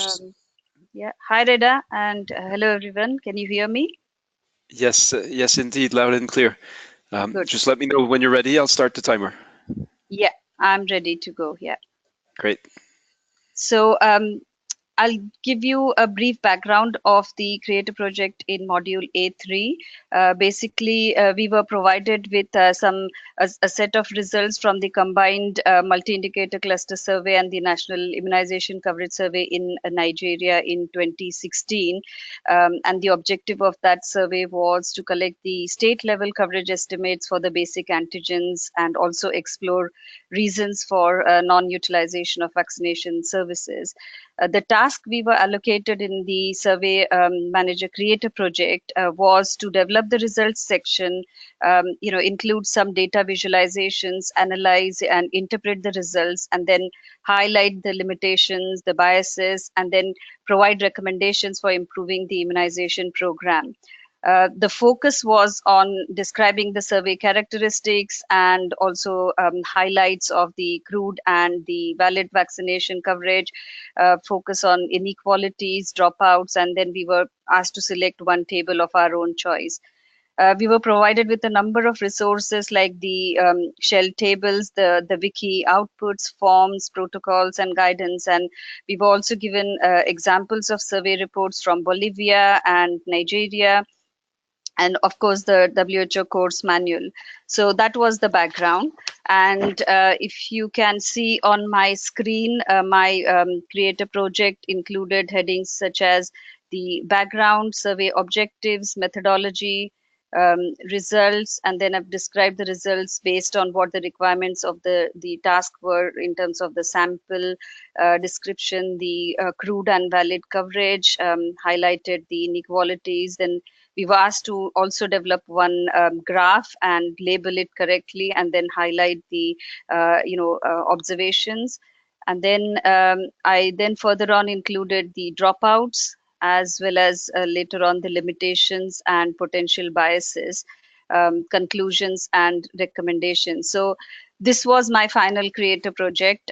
yeah. Hi, Reda, and hello, everyone. Can you hear me? Yes, yes, indeed, loud and clear. Good. Just let me know when you're ready. I'll start the timer. Yeah, I'm ready to go. Yeah. Great. So I'll give you a brief background of the Creator project in module A3. Basically, we were provided with a set of results from the combined multi-indicator cluster survey and the National Immunization Coverage Survey in Nigeria in 2016. And the objective of that survey was to collect the state-level coverage estimates for the basic antigens and also explore reasons for non-utilization of vaccination services. The task we were allocated in the Survey Manager Creator project was to develop the results section, include some data visualizations, analyze and interpret the results, and then highlight the limitations, the biases, and then provide recommendations for improving the immunization program. The focus was on describing the survey characteristics and also highlights of the crude and the valid vaccination coverage, focus on inequalities, dropouts, and then we were asked to select one table of our own choice. We were provided with a number of resources like the shell tables, the wiki outputs, forms, protocols, and guidance. And we were also given examples of survey reports from Bolivia and Nigeria, and of course the WHO course manual. So that was the background. And if you can see on my screen, my Creator project included headings such as the background, survey objectives, methodology, results, and then I've described the results based on what the requirements of the task were in terms of the sample description, the crude and valid coverage, highlighted the inequalities. Then we were asked to also develop one graph and label it correctly, and then highlight the observations. And then I then further on included the dropouts, as well as later on the limitations and potential biases, conclusions and recommendations. So this was my final Creator project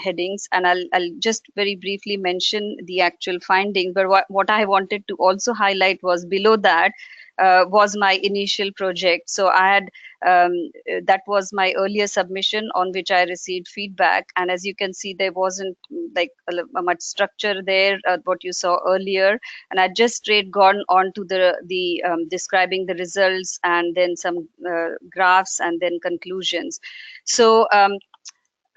headings, and I'll just very briefly mention the actual finding. But what I wanted to also highlight was below that was my initial project. So I had that was my earlier submission on which I received feedback, and as you can see, there wasn't like a much structure there, what you saw earlier, and I just straight gone on to the describing the results and then some graphs and then conclusions. So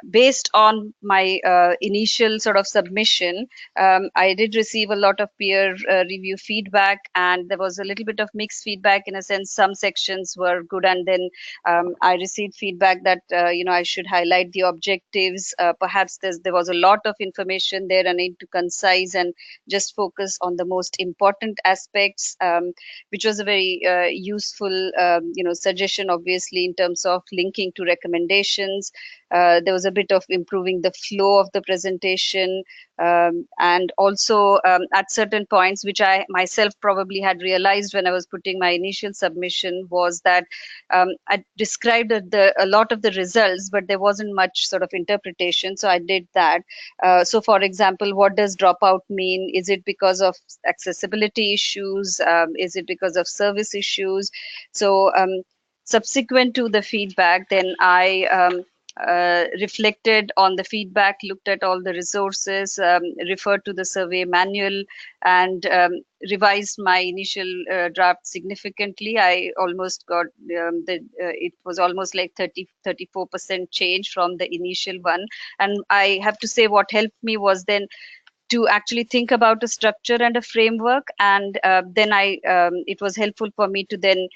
based on my initial sort of submission, I did receive a lot of peer review feedback, and there was a little bit of mixed feedback in a sense. Some sections were good, and then I received feedback that I should highlight the objectives. Perhaps there was a lot of information there, and I need to concise and just focus on the most important aspects, which was a very useful suggestion, obviously, in terms of linking to recommendations. There was a bit of improving the flow of the presentation, and also at certain points, which I myself probably had realized when I was putting my initial submission, was that I described a lot of the results, but there wasn't much sort of interpretation. So I did that. So for example, what does dropout mean? Is it because of accessibility issues? Is it because of service issues? So subsequent to the feedback, then I reflected on the feedback, looked at all the resources, referred to the survey manual, and revised my initial draft significantly. I almost got it was almost like 34% change from the initial one. And I have to say what helped me was then to actually think about a structure and a framework, and then it was helpful for me to then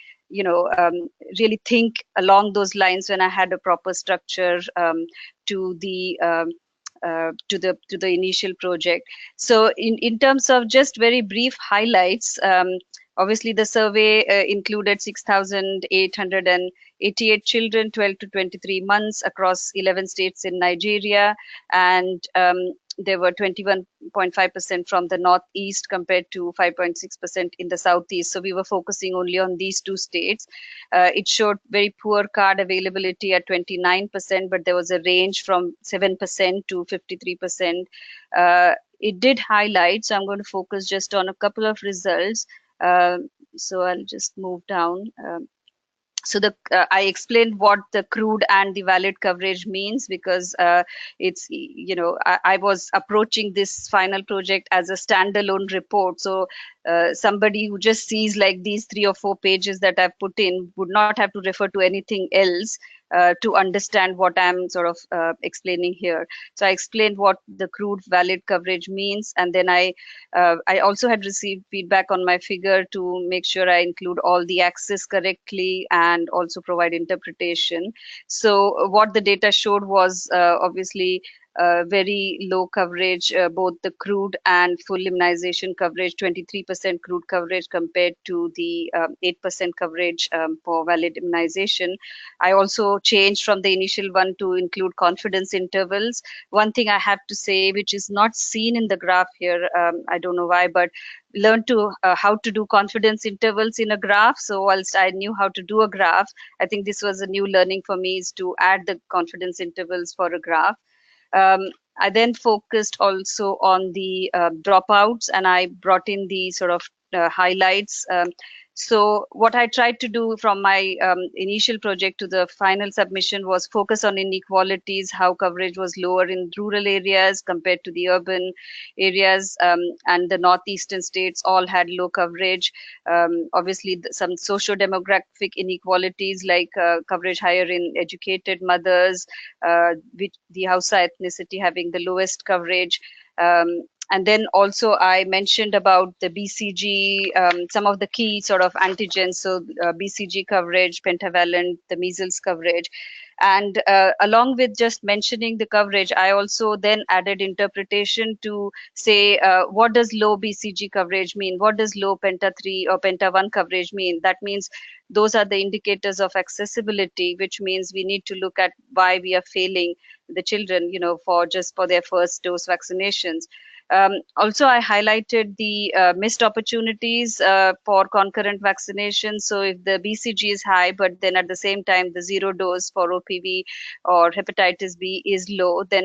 really think along those lines when I had a proper structure to the initial project. So in terms of just very brief highlights, obviously the survey included 6,888 children 12 to 23 months across 11 states in Nigeria, and there were 21.5% from the Northeast compared to 5.6% in the Southeast. So we were focusing only on these two states. It showed very poor card availability at 29%, but there was a range from 7% to 53%. It did highlight, so I'm going to focus just on a couple of results. So I'll just move down. So I explained what the crude and the valid coverage means, because it's, I was approaching this final project as a standalone report. So somebody who just sees like these 3 or 4 pages that I've put in would not have to refer to anything else to understand what I'm sort of explaining here. So I explained what the crude valid coverage means, and then I also had received feedback on my figure to make sure I include all the axes correctly and also provide interpretation. So what the data showed was obviously very low coverage, both the crude and full immunization coverage, 23% crude coverage compared to the 8% coverage for valid immunization. I also changed from the initial one to include confidence intervals. One thing I have to say, which is not seen in the graph here, I don't know why, but learn to how to do confidence intervals in a graph. So whilst I knew how to do a graph, I think this was a new learning for me, is to add the confidence intervals for a graph. I then focused also on the dropouts, and I brought in the sort of highlights. So what I tried to do from my initial project to the final submission was focus on inequalities, how coverage was lower in rural areas compared to the urban areas, and the northeastern states all had low coverage. Obviously, some socio-demographic inequalities, like coverage higher in educated mothers, with the Hausa ethnicity having the lowest coverage. And then also I mentioned about the BCG, some of the key sort of antigens, so BCG coverage, pentavalent, the measles coverage. And along with just mentioning the coverage, I also then added interpretation to say, what does low BCG coverage mean? What does low penta 3 or penta 1 coverage mean? That means those are the indicators of accessibility, which means we need to look at why we are failing the children, for their first dose vaccinations. Also, I highlighted the missed opportunities for concurrent vaccination. So if the BCG is high, but then at the same time the 0 dose for OPV or hepatitis B is low, then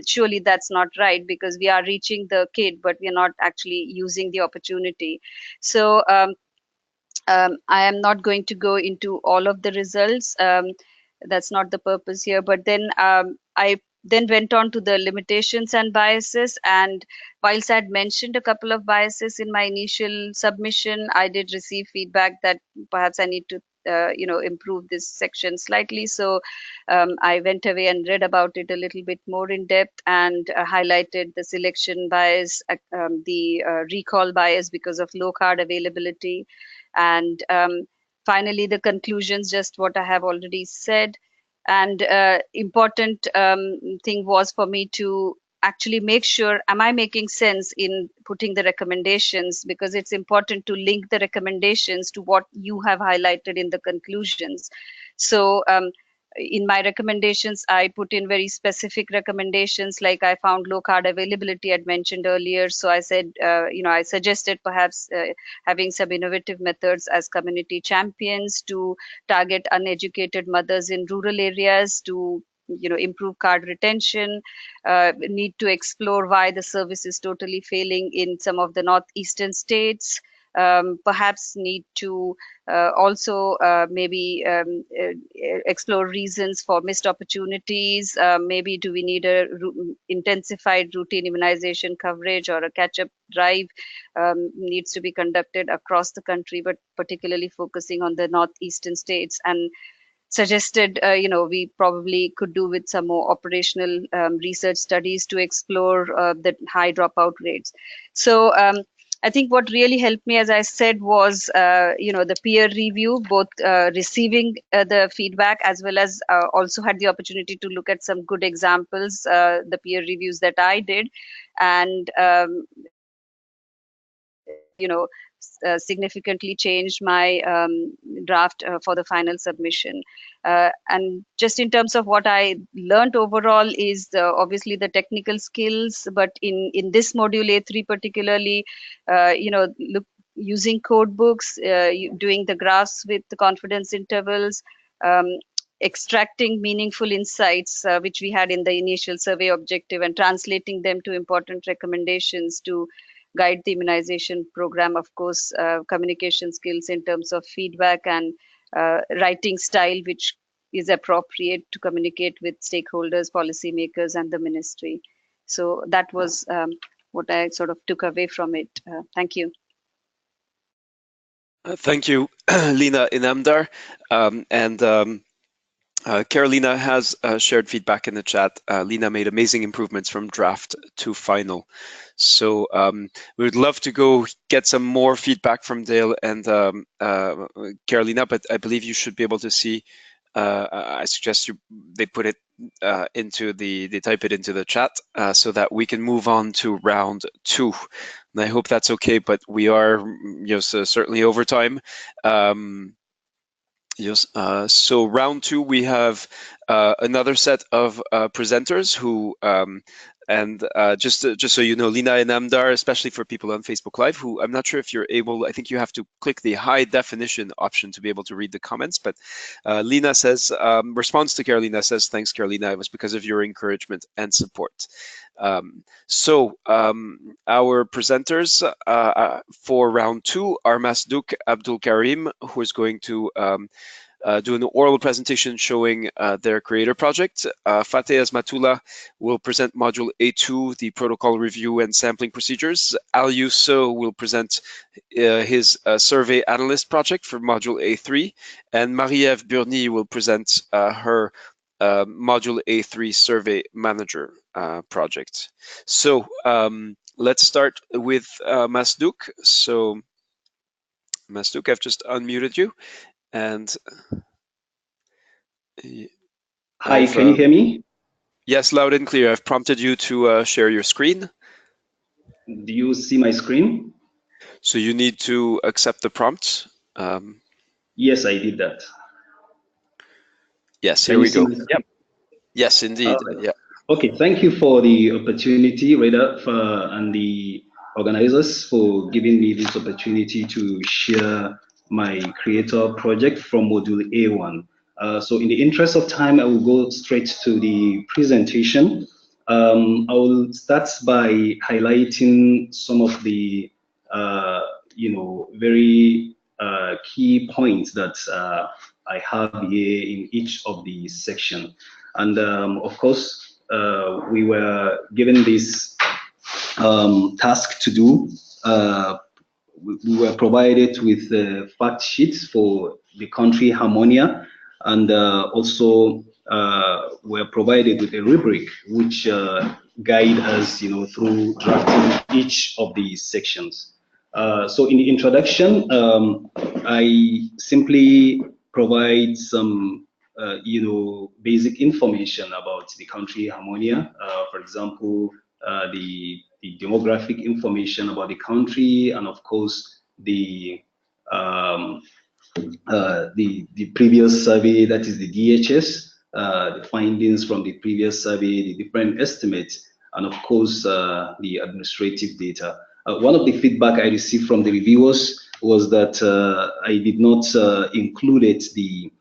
surely that's not right, because we are reaching the kid, but we are not actually using the opportunity. So I am not going to go into all of the results. That's not the purpose here. But then I then went on to the limitations and biases. And whilst I had mentioned a couple of biases in my initial submission, I did receive feedback that perhaps I need to improve this section slightly. So I went away and read about it a little bit more in depth, and highlighted the selection bias, the recall bias because of low card availability. And finally, the conclusions, just what I have already said. And important thing was for me to actually make sure, am I making sense in putting the recommendations, because it's important to link the recommendations to what you have highlighted in the conclusions. So in my recommendations, I put in very specific recommendations, like I found low card availability I'd mentioned earlier. So I said, I suggested perhaps having some innovative methods as community champions to target uneducated mothers in rural areas to improve card retention, need to explore why the service is totally failing in some of the northeastern states, perhaps need to also maybe explore reasons for missed opportunities. Maybe do we need a intensified routine immunization coverage, or a catch-up drive needs to be conducted across the country, but particularly focusing on the northeastern states. And suggested, we probably could do with some more operational research studies to explore the high dropout rates. So I think what really helped me, as I said, was the peer review, both receiving the feedback as well as also had the opportunity to look at some good examples, the peer reviews that I did, and significantly changed my draft for the final submission. And just in terms of what I learned overall is obviously the technical skills, but in this module A3 particularly, using code books, doing the graphs with the confidence intervals, extracting meaningful insights, which we had in the initial survey objective, and translating them to important recommendations to guide the immunization program. Of course, communication skills in terms of feedback and writing style which is appropriate to communicate with stakeholders, policymakers, and the ministry. So that was what I sort of took away from it. Thank you. Thank you, Lina Inamdar. Carolina has shared feedback in the chat. Lina made amazing improvements from draft to final. So we would love to go get some more feedback from Dale and Carolina, but I believe you should be able to see. I suggest they put it they type it into the chat so that we can move on to round 2. And I hope that's okay, but we are certainly over time. Yes. So round 2, we have another set of presenters who, just so you know, Lina and Namdar, especially for people on Facebook Live, who I'm not sure if you're able, I think you have to click the high definition option to be able to read the comments, but Lina says, response to Carolina says, thanks Carolina, it was because of your encouragement and support. So our presenters for round 2 are Masdouk Abdul Karim, who is going to do an oral presentation showing their creator project. Fateh Asmatullah will present module A2, the protocol review and sampling procedures. Al Yusso will present his survey analyst project for module A3, and Marie-Ève Burny will present her module A3 survey manager project. So let's start with Masdouk. So Masdouk, I've just unmuted you. And hi, can you hear me? Yes, loud and clear. I've prompted you to share your screen. Do you see my screen? So you need to accept the prompt. Yes, I did that. Yes, here we go. Yep. Yes, indeed. Yeah. Okay, thank you for the opportunity, Reda, and the organizers for giving me this opportunity to share my creator project from module A1. So in the interest of time, I will go straight to the presentation. I will start by highlighting some of the, very key points that I have here in each of the sections. And of course, we were given this task to do. We were provided with fact sheets for the country Harmonia, and also were provided with a rubric which guide us, through drafting each of these sections. So in the introduction, I simply provide some basic information about the country Harmonia. For example, the demographic information about the country, and of course the previous survey, that is the DHS, the findings from the previous survey, the different estimates, and of course the administrative data. One of the feedback I received from the reviewers was that I did not include the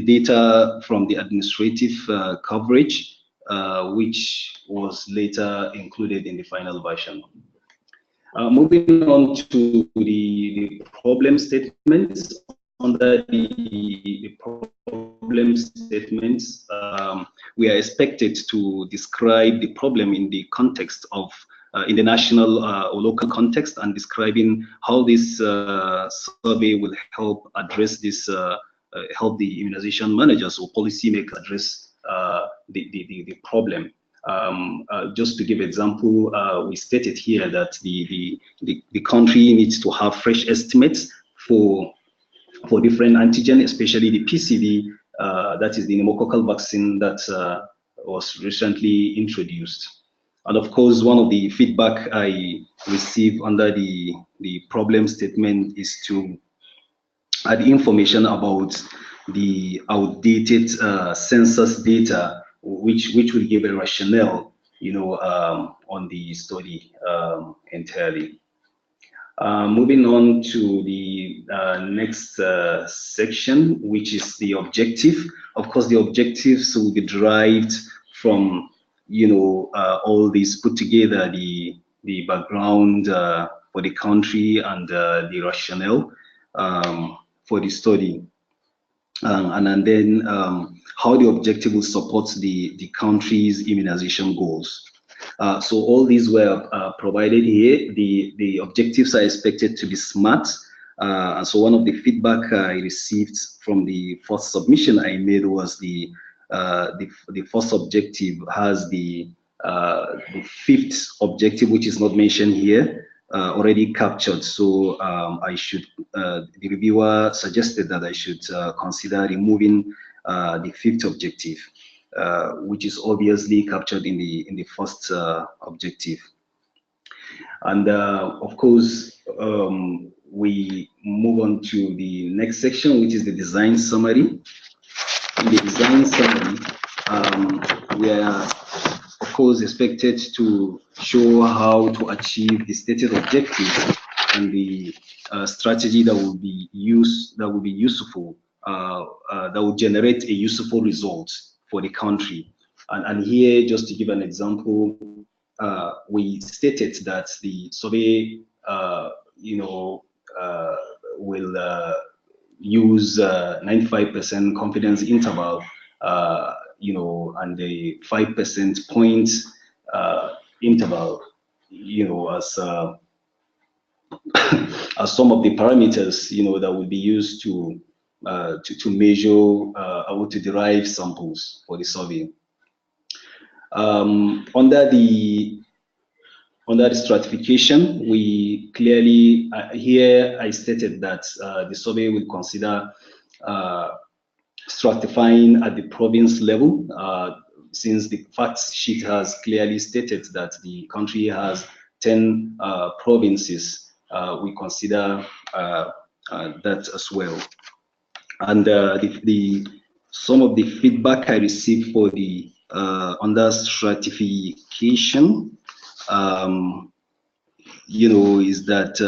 data from the administrative coverage, which was later included in the final version. Moving on to the problem statements. Under the problem statements, we are expected to describe the problem in the context of in the national or local context, and describing how this survey will help address this, help the immunization managers or policymakers address the problem. Just to give example, we stated here that the country needs to have fresh estimates for different antigen, especially the PCV, that is the pneumococcal vaccine that was recently introduced. And of course, one of the feedback I received under the problem statement is to add information about the outdated census data, which will give a rationale, on the study entirely. Moving on to the next section, which is the objective. Of course, the objectives will be derived from, all these put together, the background for the country and the rationale. for the study, and then how the objective will support the country's immunization goals. So all these were provided here. The objectives are expected to be SMART. And so one of the feedback I received from the first submission I made was the first objective has the fifth objective, which is not mentioned here, already captured. So I should, the reviewer suggested that I should consider removing the fifth objective, which is obviously captured in the first objective. And of course, we move on to the next section, which is the design summary. In the design summary, we are of course expected to show how to achieve the stated objectives and the strategy that will be useful, that will generate a useful result for the country. And here, just to give an example, we stated that the survey, will use 95% confidence interval, and the 5% point interval, as some of the parameters, that will be used to measure or to derive samples for the survey. Under the stratification, we clearly, here I stated that the survey will consider stratifying at the province level, since the fact sheet has clearly stated that the country has 10 provinces. We consider that as well. And some of the feedback I received for the under stratification, is that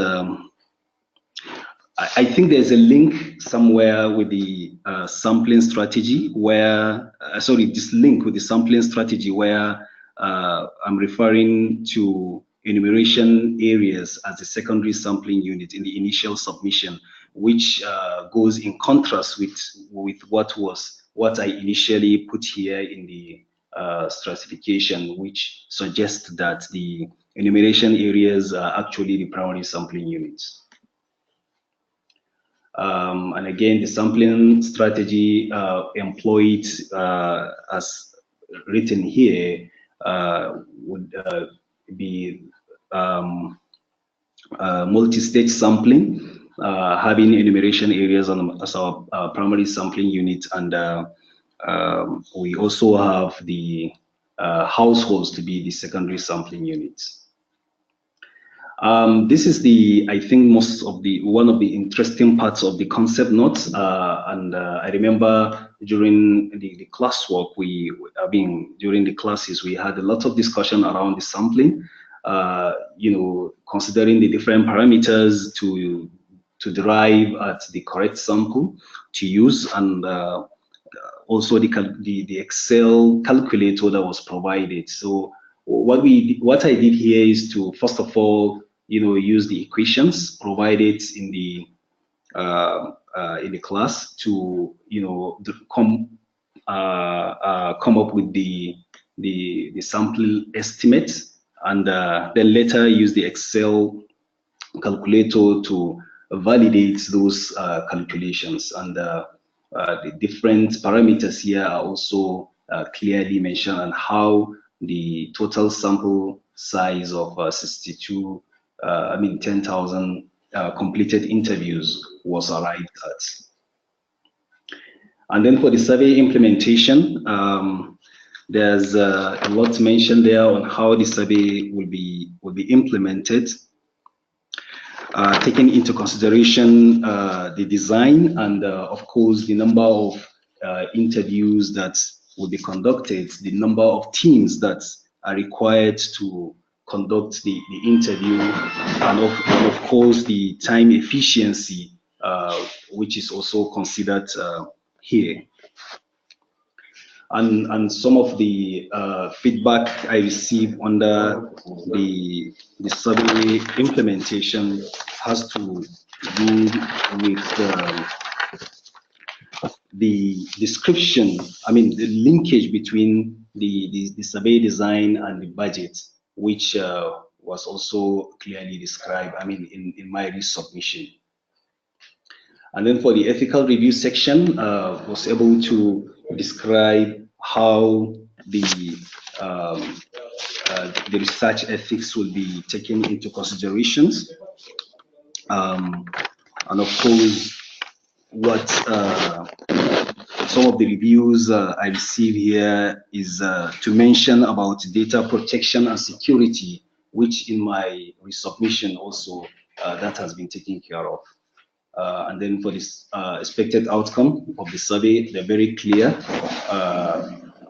I think there's a link somewhere with the sampling strategy where, this link with the sampling strategy where I'm referring to enumeration areas as a secondary sampling unit in the initial submission, which goes in contrast with what I initially put here in the stratification, which suggests that the enumeration areas are actually the primary sampling units. And again, the sampling strategy employed as written here would be multi-stage sampling, having enumeration areas as our primary sampling unit, and we also have the households to be the secondary sampling units. This is I think one of the interesting parts of the concept notes, and I remember during the classwork, during the classes, we had a lot of discussion around the sampling, considering the different parameters to derive at the correct sample to use, and also the Excel calculator that was provided. So what I did here is to, first of all, use the equations provided in the class to come up with the sample estimate, and then later use the Excel calculator to validate those calculations. And the different parameters here are also clearly mentioned, and how the total sample size of 10,000 completed interviews was arrived at. And then for the survey implementation, there's a lot mentioned there on how the survey will be implemented, taking into consideration the design and of course the number of interviews that will be conducted, the number of teams that are required to conduct the interview, and of course the time efficiency, which is also considered here. And some of the feedback I received under the survey implementation has to do with the description, I mean, the linkage between the survey design and the budget, which was also clearly described, I mean, in my resubmission. And then for the ethical review section, was able to describe how the research ethics will be taken into considerations. And of course, what some of the reviews I receive here is to mention about data protection and security, which in my resubmission also that has been taken care of. And then for this expected outcome of the survey, they're very clear.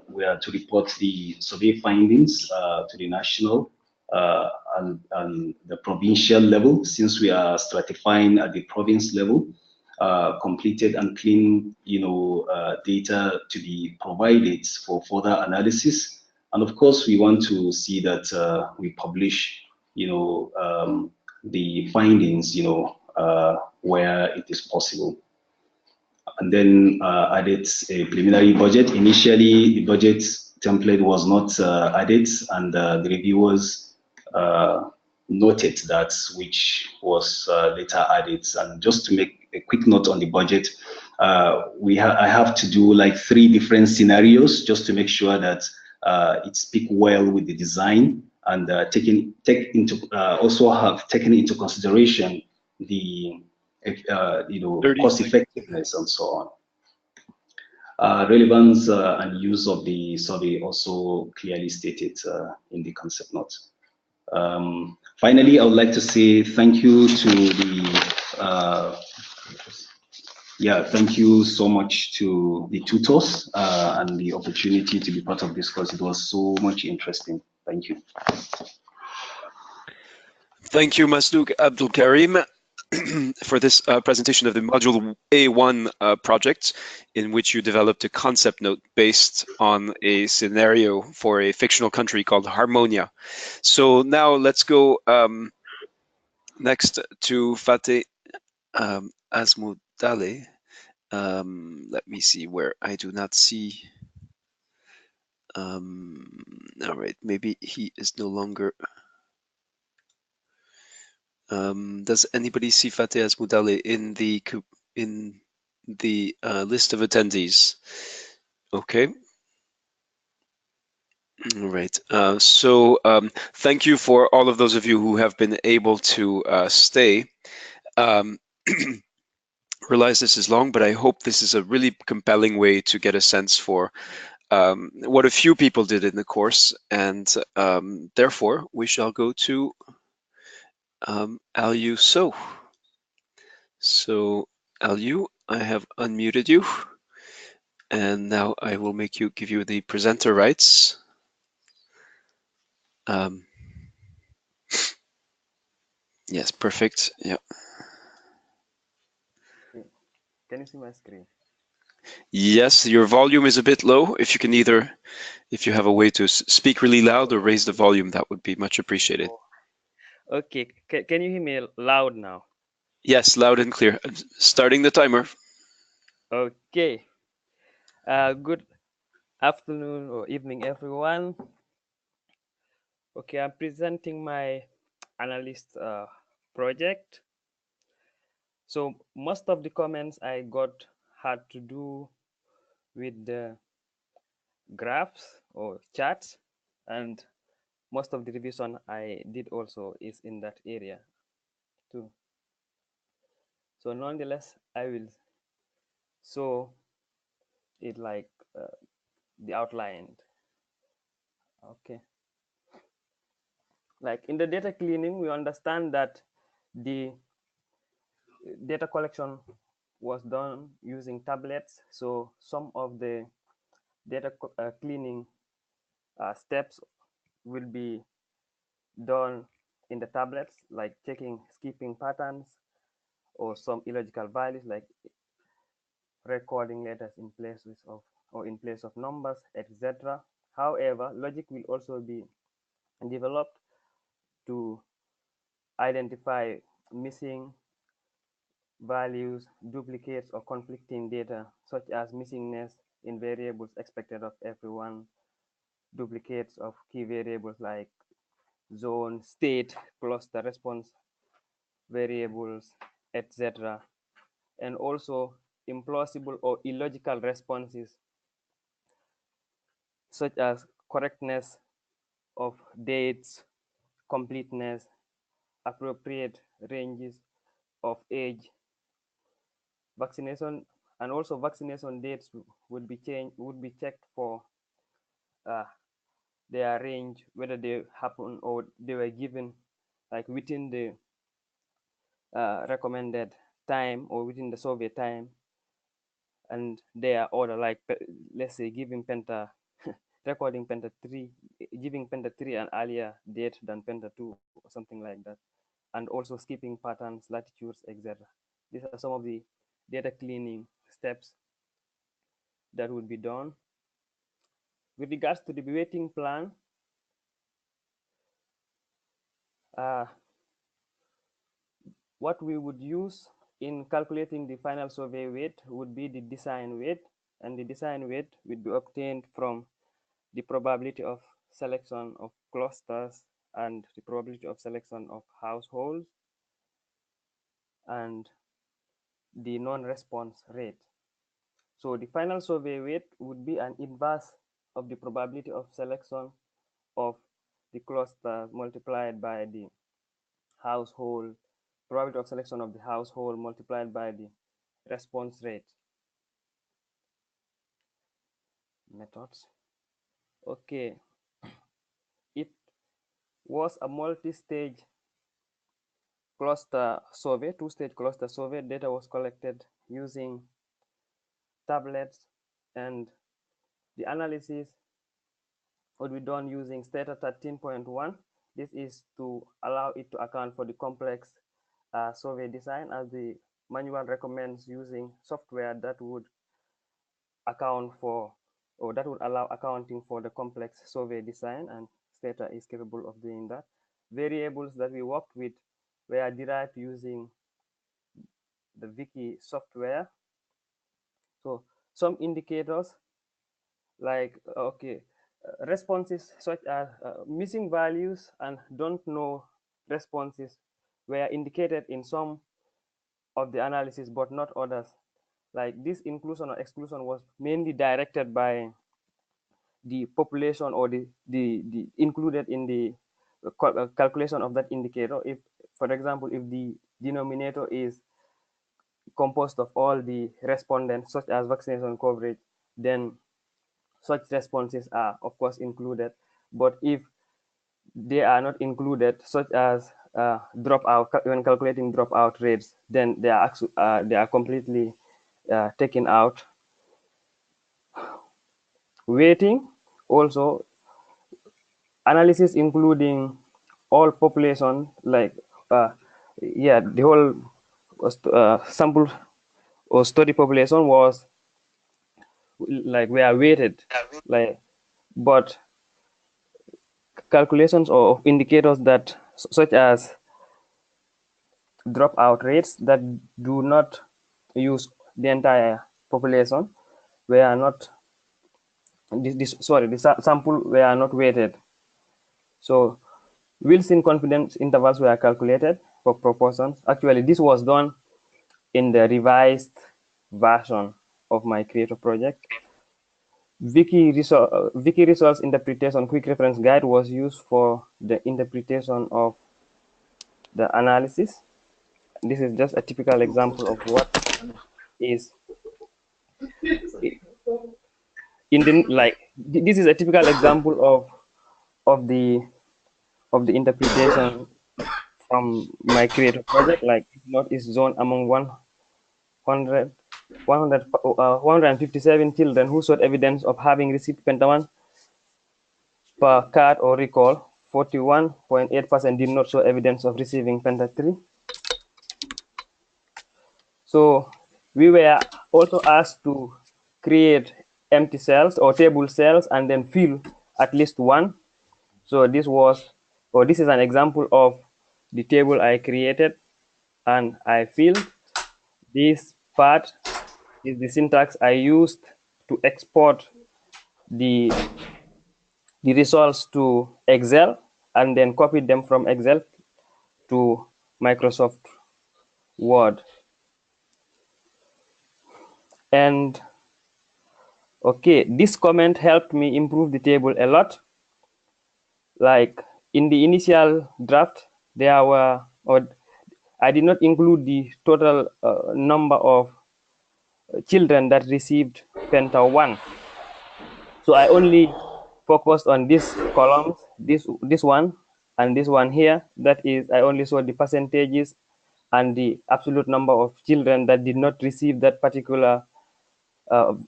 We are to report the survey findings to the national and the provincial level, since we are stratifying at the province level. Completed and clean, data to be provided for further analysis. And of course, we want to see that we publish, the findings, where it is possible. And then added a preliminary budget. Initially, the budget template was not added, and the reviewers noted that, which was later added. And just to make a quick note on the budget, I have to do like 3 different scenarios just to make sure that it speaks well with the design, and also have taken into consideration the cost effectiveness and so on. Relevance and use of the survey also clearly stated in the concept note. Finally, I would like to say thank you to thank you so much to the tutors and the opportunity to be part of this course. It was so much interesting. Thank you. Thank you, Maslouk Abdul Karim, for this presentation of the Module A1 project, in which you developed a concept note based on a scenario for a fictional country called Harmonia. So now let's go next to Fateh Asmudale. Let me see where I do not see. All right, maybe he is no longer. Does anybody see Fateh Asmudale in the list of attendees? Okay. All right. So thank you for all of those of you who have been able to stay. Realize this is long, but I hope this is a really compelling way to get a sense for what a few people did in the course, and therefore we shall go to Aliou Sow. So Aliou, I have unmuted you, and now I will give you the presenter rights. Yes, perfect. Yeah. Can you see my screen? Yes, your volume is a bit low. If you have a way to speak really loud or raise the volume, that would be much appreciated. Okay, can you hear me loud now? Yes, loud and clear. Starting the timer. Okay. Good afternoon or evening, everyone. Okay, I'm presenting my analyst project. So most of the comments I got had to do with the graphs or charts, and most of the revision I did also is in that area too. So nonetheless, I will show it like the outlined. Okay. Like in the data cleaning, we understand that the data collection was done using tablets. So some of the data cleaning steps will be done in the tablets, like checking skipping patterns or some illogical values, like recording letters in places of or in place of numbers, etc. However, logic will also be developed to identify missing values, duplicates, or conflicting data, such as missingness in variables expected of everyone, duplicates of key variables like zone, state, cluster response variables, etc. And also implausible or illogical responses, such as correctness of dates, completeness, appropriate ranges of age, vaccination, and also vaccination dates would be checked for their range, whether they happen or they were given like within the recommended time or within the Soviet time, and their order, like let's say giving penta recording penta 3, giving penta 3 an earlier date than penta 2 or something like that, and also skipping patterns, latitudes, etc. These are some of the data cleaning steps that would be done. With regards to the weighting plan, what we would use in calculating the final survey weight would be the design weight, and the design weight would be obtained from the probability of selection of clusters and the probability of selection of households and the non-response rate. So the final survey weight would be an inverse of the probability of selection of the cluster multiplied by the household, probability of selection of the household multiplied by the response rate. Methods. Okay, it was a multi-stage cluster survey, two-stage cluster survey. Data was collected using tablets, and the analysis would be done using Stata 13.1. This is to allow it to account for the complex survey design, as the manual recommends using software that would account for, or that would allow accounting for the complex survey design, and Stata is capable of doing that. Variables that we worked with were derived using the Wiki software. So some indicators like, responses such as missing values and don't know responses were indicated in some of the analysis, but not others. Like this inclusion or exclusion was mainly directed by the population or the included in the calculation of that indicator. If, for example, if the denominator is composed of all the respondents, such as vaccination coverage, then such responses are of course included. But if they are not included, such as dropout, when calculating dropout rates, then they are completely taken out. Weighting, also analysis including all population, like the whole sample or study population was like were weighted, like, but calculations of indicators that such as dropout rates that do not use the entire population were not the sample were not weighted. So Wilson confidence intervals were calculated for proportions. Actually, this was done in the revised version of my creator project. Wiki results interpretation quick reference guide was used for the interpretation of the analysis. This is just a typical example of what is in the, like, this is a typical example of the interpretation from my creator project. Like, not is zone among 157 children who showed evidence of having received pentavan per card or recall. 41.8% did not show evidence of receiving penta 3. So we were also asked to create empty cells or table cells and then fill at least one. So this is an example of the table I created and I filled. This part is the syntax I used to export the results to Excel and then copy them from Excel to Microsoft Word. And okay, this comment helped me improve the table a lot. Like in the initial draft, there were, or I did not include the total number of children that received Penta 1. So I only focused on these columns, this one and this one here. That is, I only saw the percentages and the absolute number of children that did not receive that particular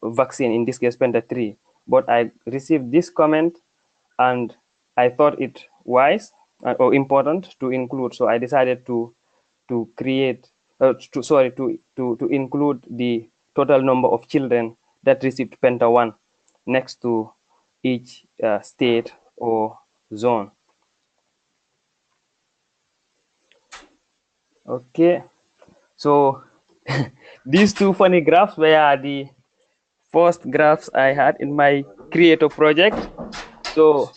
vaccine, in this case Penta 3. But I received this comment and I thought it wise or important to include, so I decided to create to include the total number of children that received Penta 1 next to each state or zone. Okay, so these two funny graphs were the first graphs I had in my creator project. So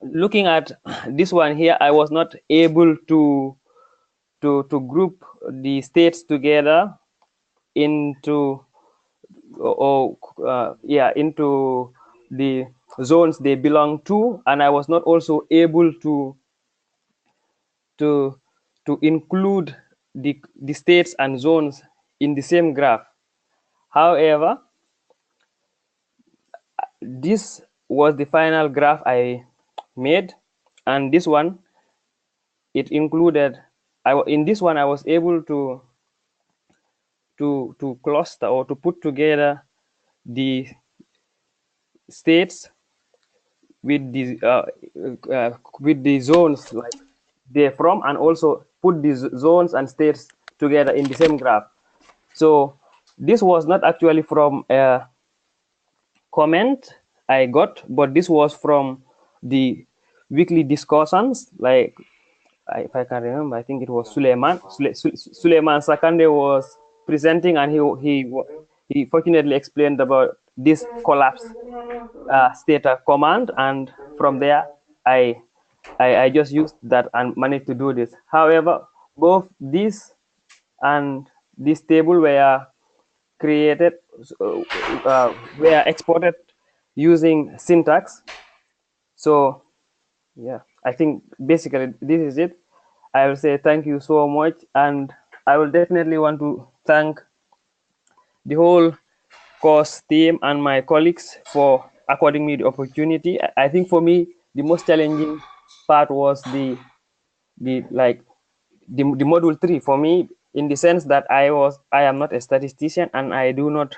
looking at this one here, I was not able to group the states together into into the zones they belong to, and I was not also able to include the states and zones in the same graph. However, this was the final graph I made, and this one, it included, in this one I was able to cluster or to put together the states with the zones like they're from, and also put these zones and states together in the same graph. So this was not actually from a comment I got, but this was from the weekly discussions. Like, if I can remember, I think it was Suleiman Sakande was presenting, and he fortunately explained about this collapse stata command, and from there I just used that and managed to do this. However, both this and this table were created, were exported using syntax. So yeah, I think basically this is it. I will say thank you so much, and I will definitely want to thank the whole course team and my colleagues for according me the opportunity. I think for me the most challenging part was the module 3 for me, in the sense that I am not a statistician and I do not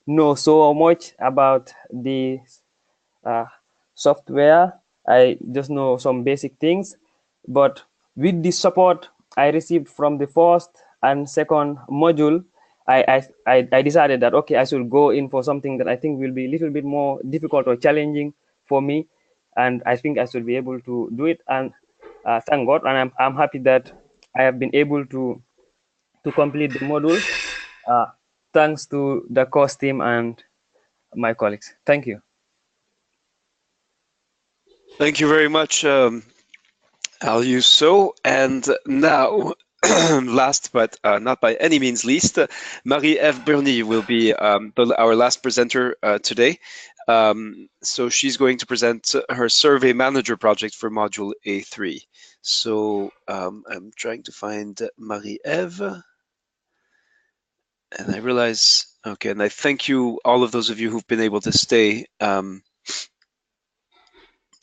know so much about the software. I just know some basic things, but with the support I received from the first and second module, I decided that okay, I should go in for something that I think will be a little bit more difficult or challenging for me, and I think I should be able to do it. And thank God, and I'm happy that I have been able to complete the module, thanks to the course team and my colleagues. Thank you. Thank you very much, Al-Yuso. And now, last but not by any means least, Marie-Ève Berny will be our last presenter today. So she's going to present her Survey Manager project for Module A3. So I'm trying to find Marie-Ève. And I realize, okay, and I thank you, all of those of you who've been able to stay.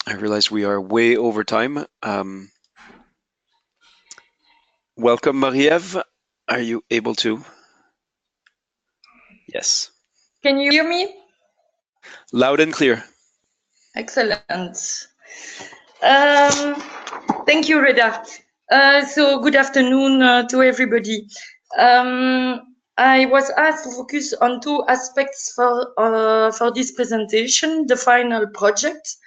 I realize we are way over time. Welcome, Marie-Ève. Are you able to? Yes. Can you hear me? Loud and clear. Excellent. Thank you, Reda. So good afternoon to everybody. I was asked to focus on two aspects for this presentation: the final project,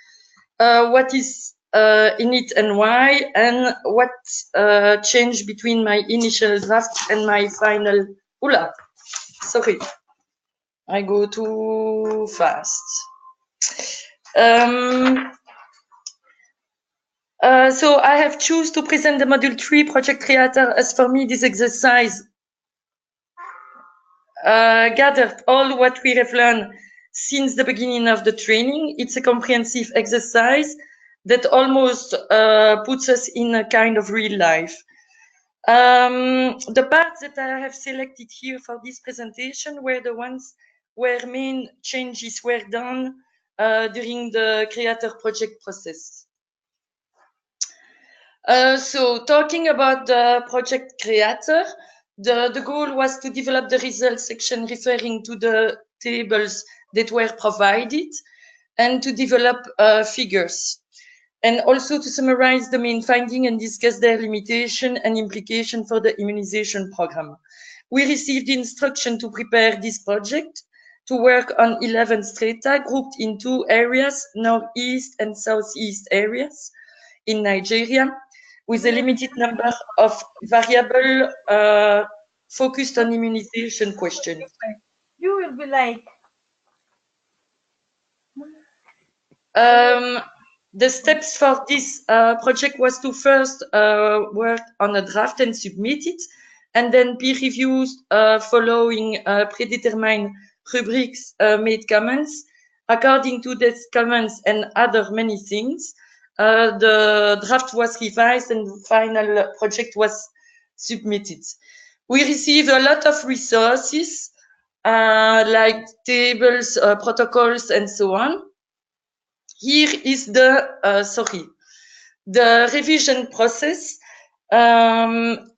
what is in it and why, and what changed between my initial draft and my final Oula, sorry, I go too fast. So I have chosen to present the module 3 project creator, as for me this exercise gathered all what we have learned since the beginning of the training. It's a comprehensive exercise that almost puts us in a kind of real life. The parts that I have selected here for this presentation were the ones where main changes were done during the creator project process. So talking about the project creator, the goal was to develop the results section referring to the tables that were provided and to develop figures, and also to summarize the main finding and discuss their limitation and implication for the immunization program. We received instruction to prepare this project to work on 11 strata grouped in 2 areas, northeast and southeast areas in Nigeria, with a limited number of variable focused on immunization questions. You will be like... The steps for this project was to first work on a draft and submit it, and then peer reviews following predetermined rubrics made comments. According to these comments and other many things, the draft was revised and the final project was submitted. We received a lot of resources like tables, protocols, and so on. Here is the the revision process, and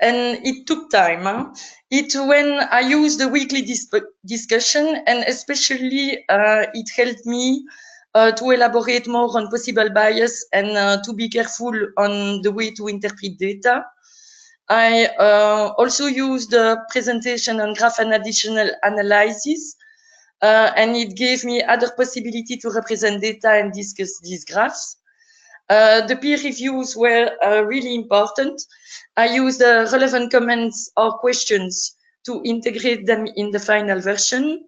it took time. When I used the weekly discussion, and especially it helped me to elaborate more on possible bias and to be careful on the way to interpret data. I also used the presentation on graph and additional analysis, and it gave me other possibility to represent data and discuss these graphs. The peer reviews were really important. I used the relevant comments or questions to integrate them in the final version.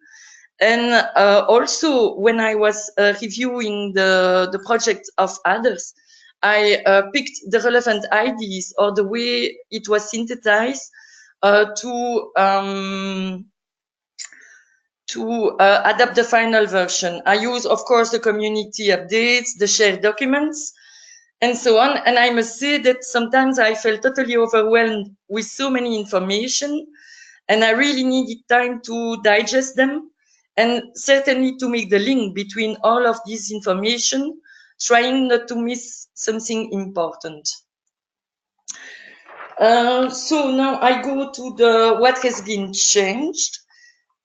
And also, when I was reviewing the project of others, I picked the relevant ideas or the way it was synthesized to adapt the final version. I use, of course, the community updates, the shared documents, and so on. And I must say that sometimes I felt totally overwhelmed with so many information, and I really needed time to digest them, and certainly to make the link between all of this information, trying not to miss something important. So now I go to the what has been changed,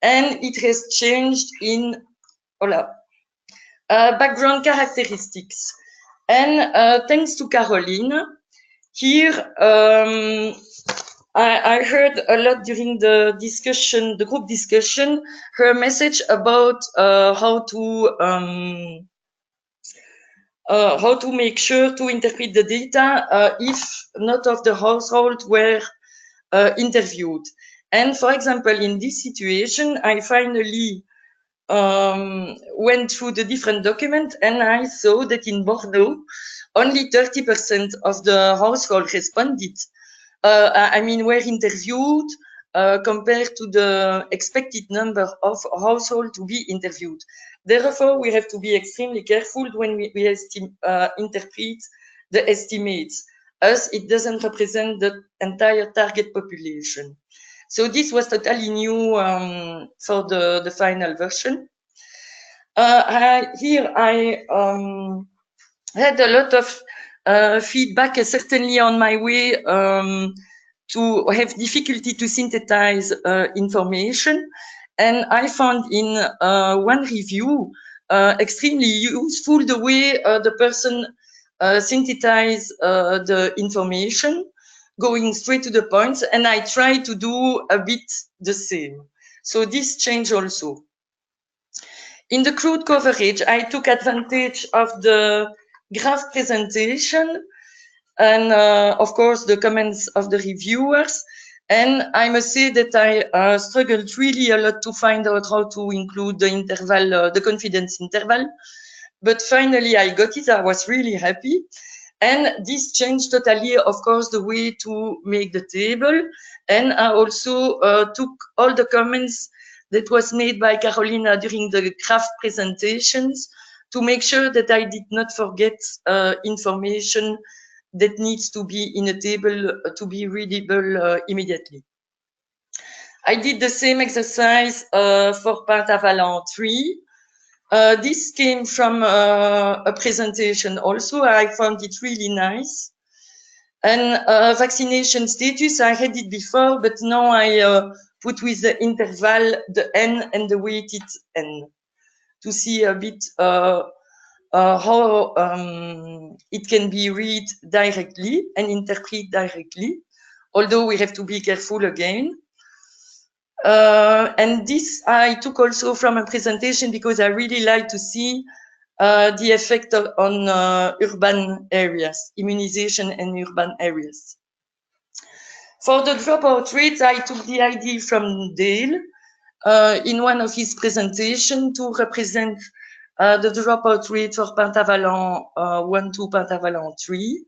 and it has changed in background characteristics. And thanks to Caroline, here I heard a lot during the discussion, the group discussion, her message about how to make sure to interpret the data if not of the household were interviewed. And for example, in this situation, I finally went through the different documents, and I saw that in Bordeaux, only 30% of the household responded. I mean, were interviewed compared to the expected number of households to be interviewed. Therefore, we have to be extremely careful when we interpret the estimates, as it doesn't represent the entire target population. So this was totally new for the final version. Here I had a lot of feedback, certainly on my way to have difficulty to synthesize information. And I found in one review extremely useful the way the person synthesized the information, going straight to the point, and I try to do a bit the same. So this changed also. In the crude coverage, I took advantage of the graph presentation and of course the comments of the reviewers, And I must say that I struggled really a lot to find out how to include the interval, the confidence interval. But finally I got it. I was really happy. And this changed totally, of course, the way to make the table. And I also took all the comments that was made by Carolina during the craft presentations to make sure that I did not forget information that needs to be in a table to be readable immediately. I did the same exercise for Pentavalent 3. This came from a presentation also. I found it really nice. And vaccination status, I had it before, but now I put with the interval, the N and the weighted N to see a bit how it can be read directly and interpret directly, although we have to be careful again. And this I took also from a presentation because I really like to see the effect on urban areas, immunization in urban areas. For the dropout rate, I took the idea from Dale in one of his presentations to represent the dropout rate for Pentavalent 1 to Pentavalent 3.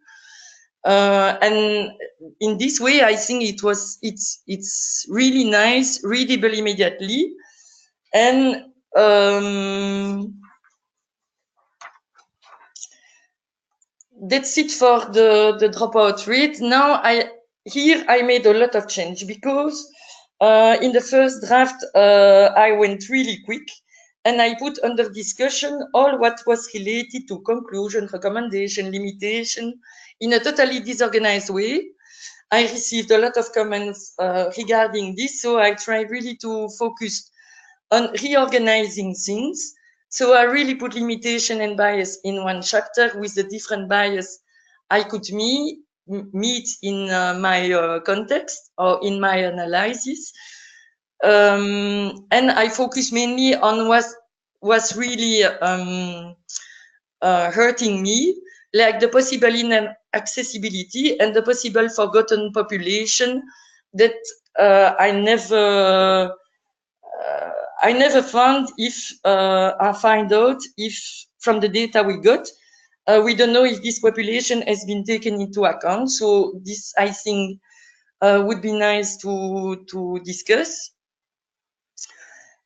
And in this way, I think it's really nice, readable immediately. And that's it for the dropout rate. Now here I made a lot of change because in the first draft I went really quick and I put under discussion all what was related to conclusion, recommendation, limitation in a totally disorganized way. I received a lot of comments regarding this, so I tried really to focus on reorganizing things. So I really put limitation and bias in one chapter with the different bias I could meet in my context or in my analysis. And I focus mainly on what was really hurting me, like the possible inaccessibility and the possible forgotten population that I never found if I find out if from the data we got, we don't know if this population has been taken into account. So this, I think, would be nice to discuss.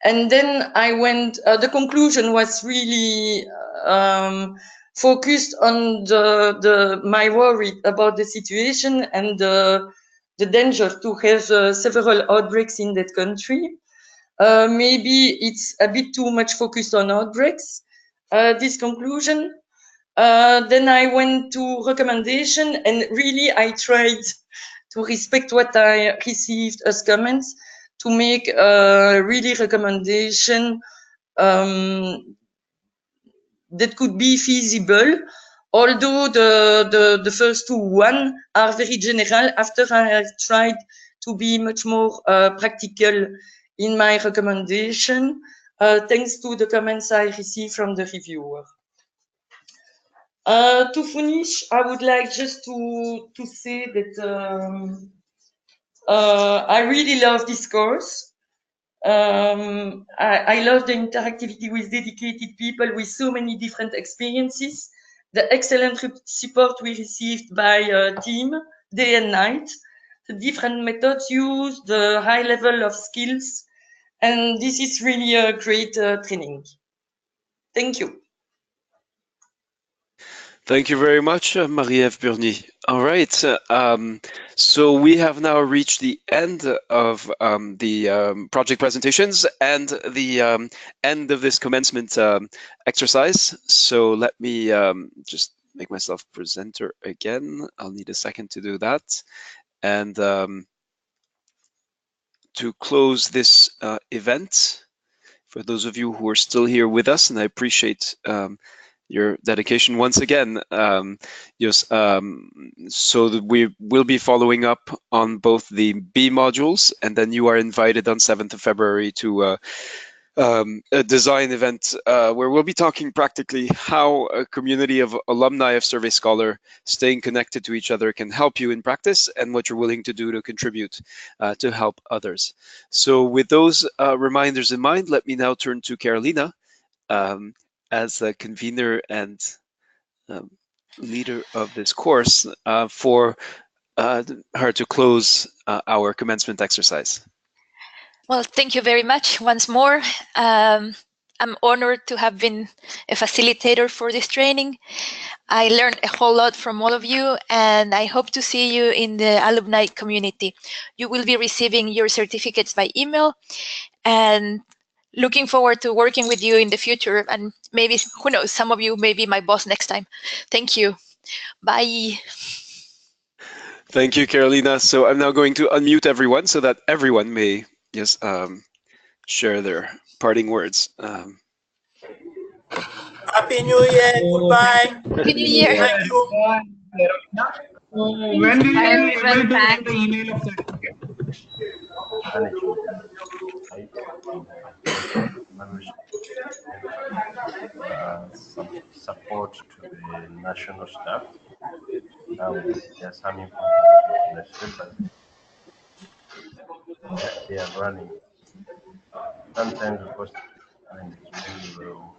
And then I went, the conclusion was really focused on my worry about the situation and the danger to have several outbreaks in that country. Maybe it's a bit too much focused on outbreaks, this conclusion. Then I went to recommendation and really I tried to respect what I received as comments to make a really recommendation that could be feasible. Although the first one are very general, after I have tried to be much more practical in my recommendation, thanks to the comments I received from the reviewer. To finish, I would like just to say that I really love this course. I love the interactivity with dedicated people with so many different experiences, the excellent support we received by team day and night, the different methods used, the high level of skills, and this is really a great training. Thank you. Thank you very much, Marie-Ève Burny. All right, so we have now reached the end of the project presentations and the end of this commencement exercise. So let me just make myself presenter again. I'll need a second to do that. And to close this event, for those of you who are still here with us, and I appreciate your dedication once again. So that we will be following up on both the B modules, and then you are invited on 7th of February to a design event where we'll be talking practically how a community of alumni of Survey Scholar staying connected to each other can help you in practice, and what you're willing to do to contribute to help others. So with those reminders in mind, let me now turn to Carolina as the convener and leader of this course for her to close our commencement exercise. Well, thank you very much once more. I'm honored to have been a facilitator for this training. I learned a whole lot from all of you, and I hope to see you in the alumni community. You will be receiving your certificates by email, and looking forward to working with you in the future. And maybe, who knows, some of you may be my boss next time. Thank you. Bye. Thank you, Carolina. So I'm now going to unmute everyone so that everyone may just share their parting words. Happy New Year. Goodbye. Happy New Year. Thank you. When will you be able to send the email of certificate? Some support to the national staff. There's some information in the syllabus. They are running. Sometimes, of course, it's really well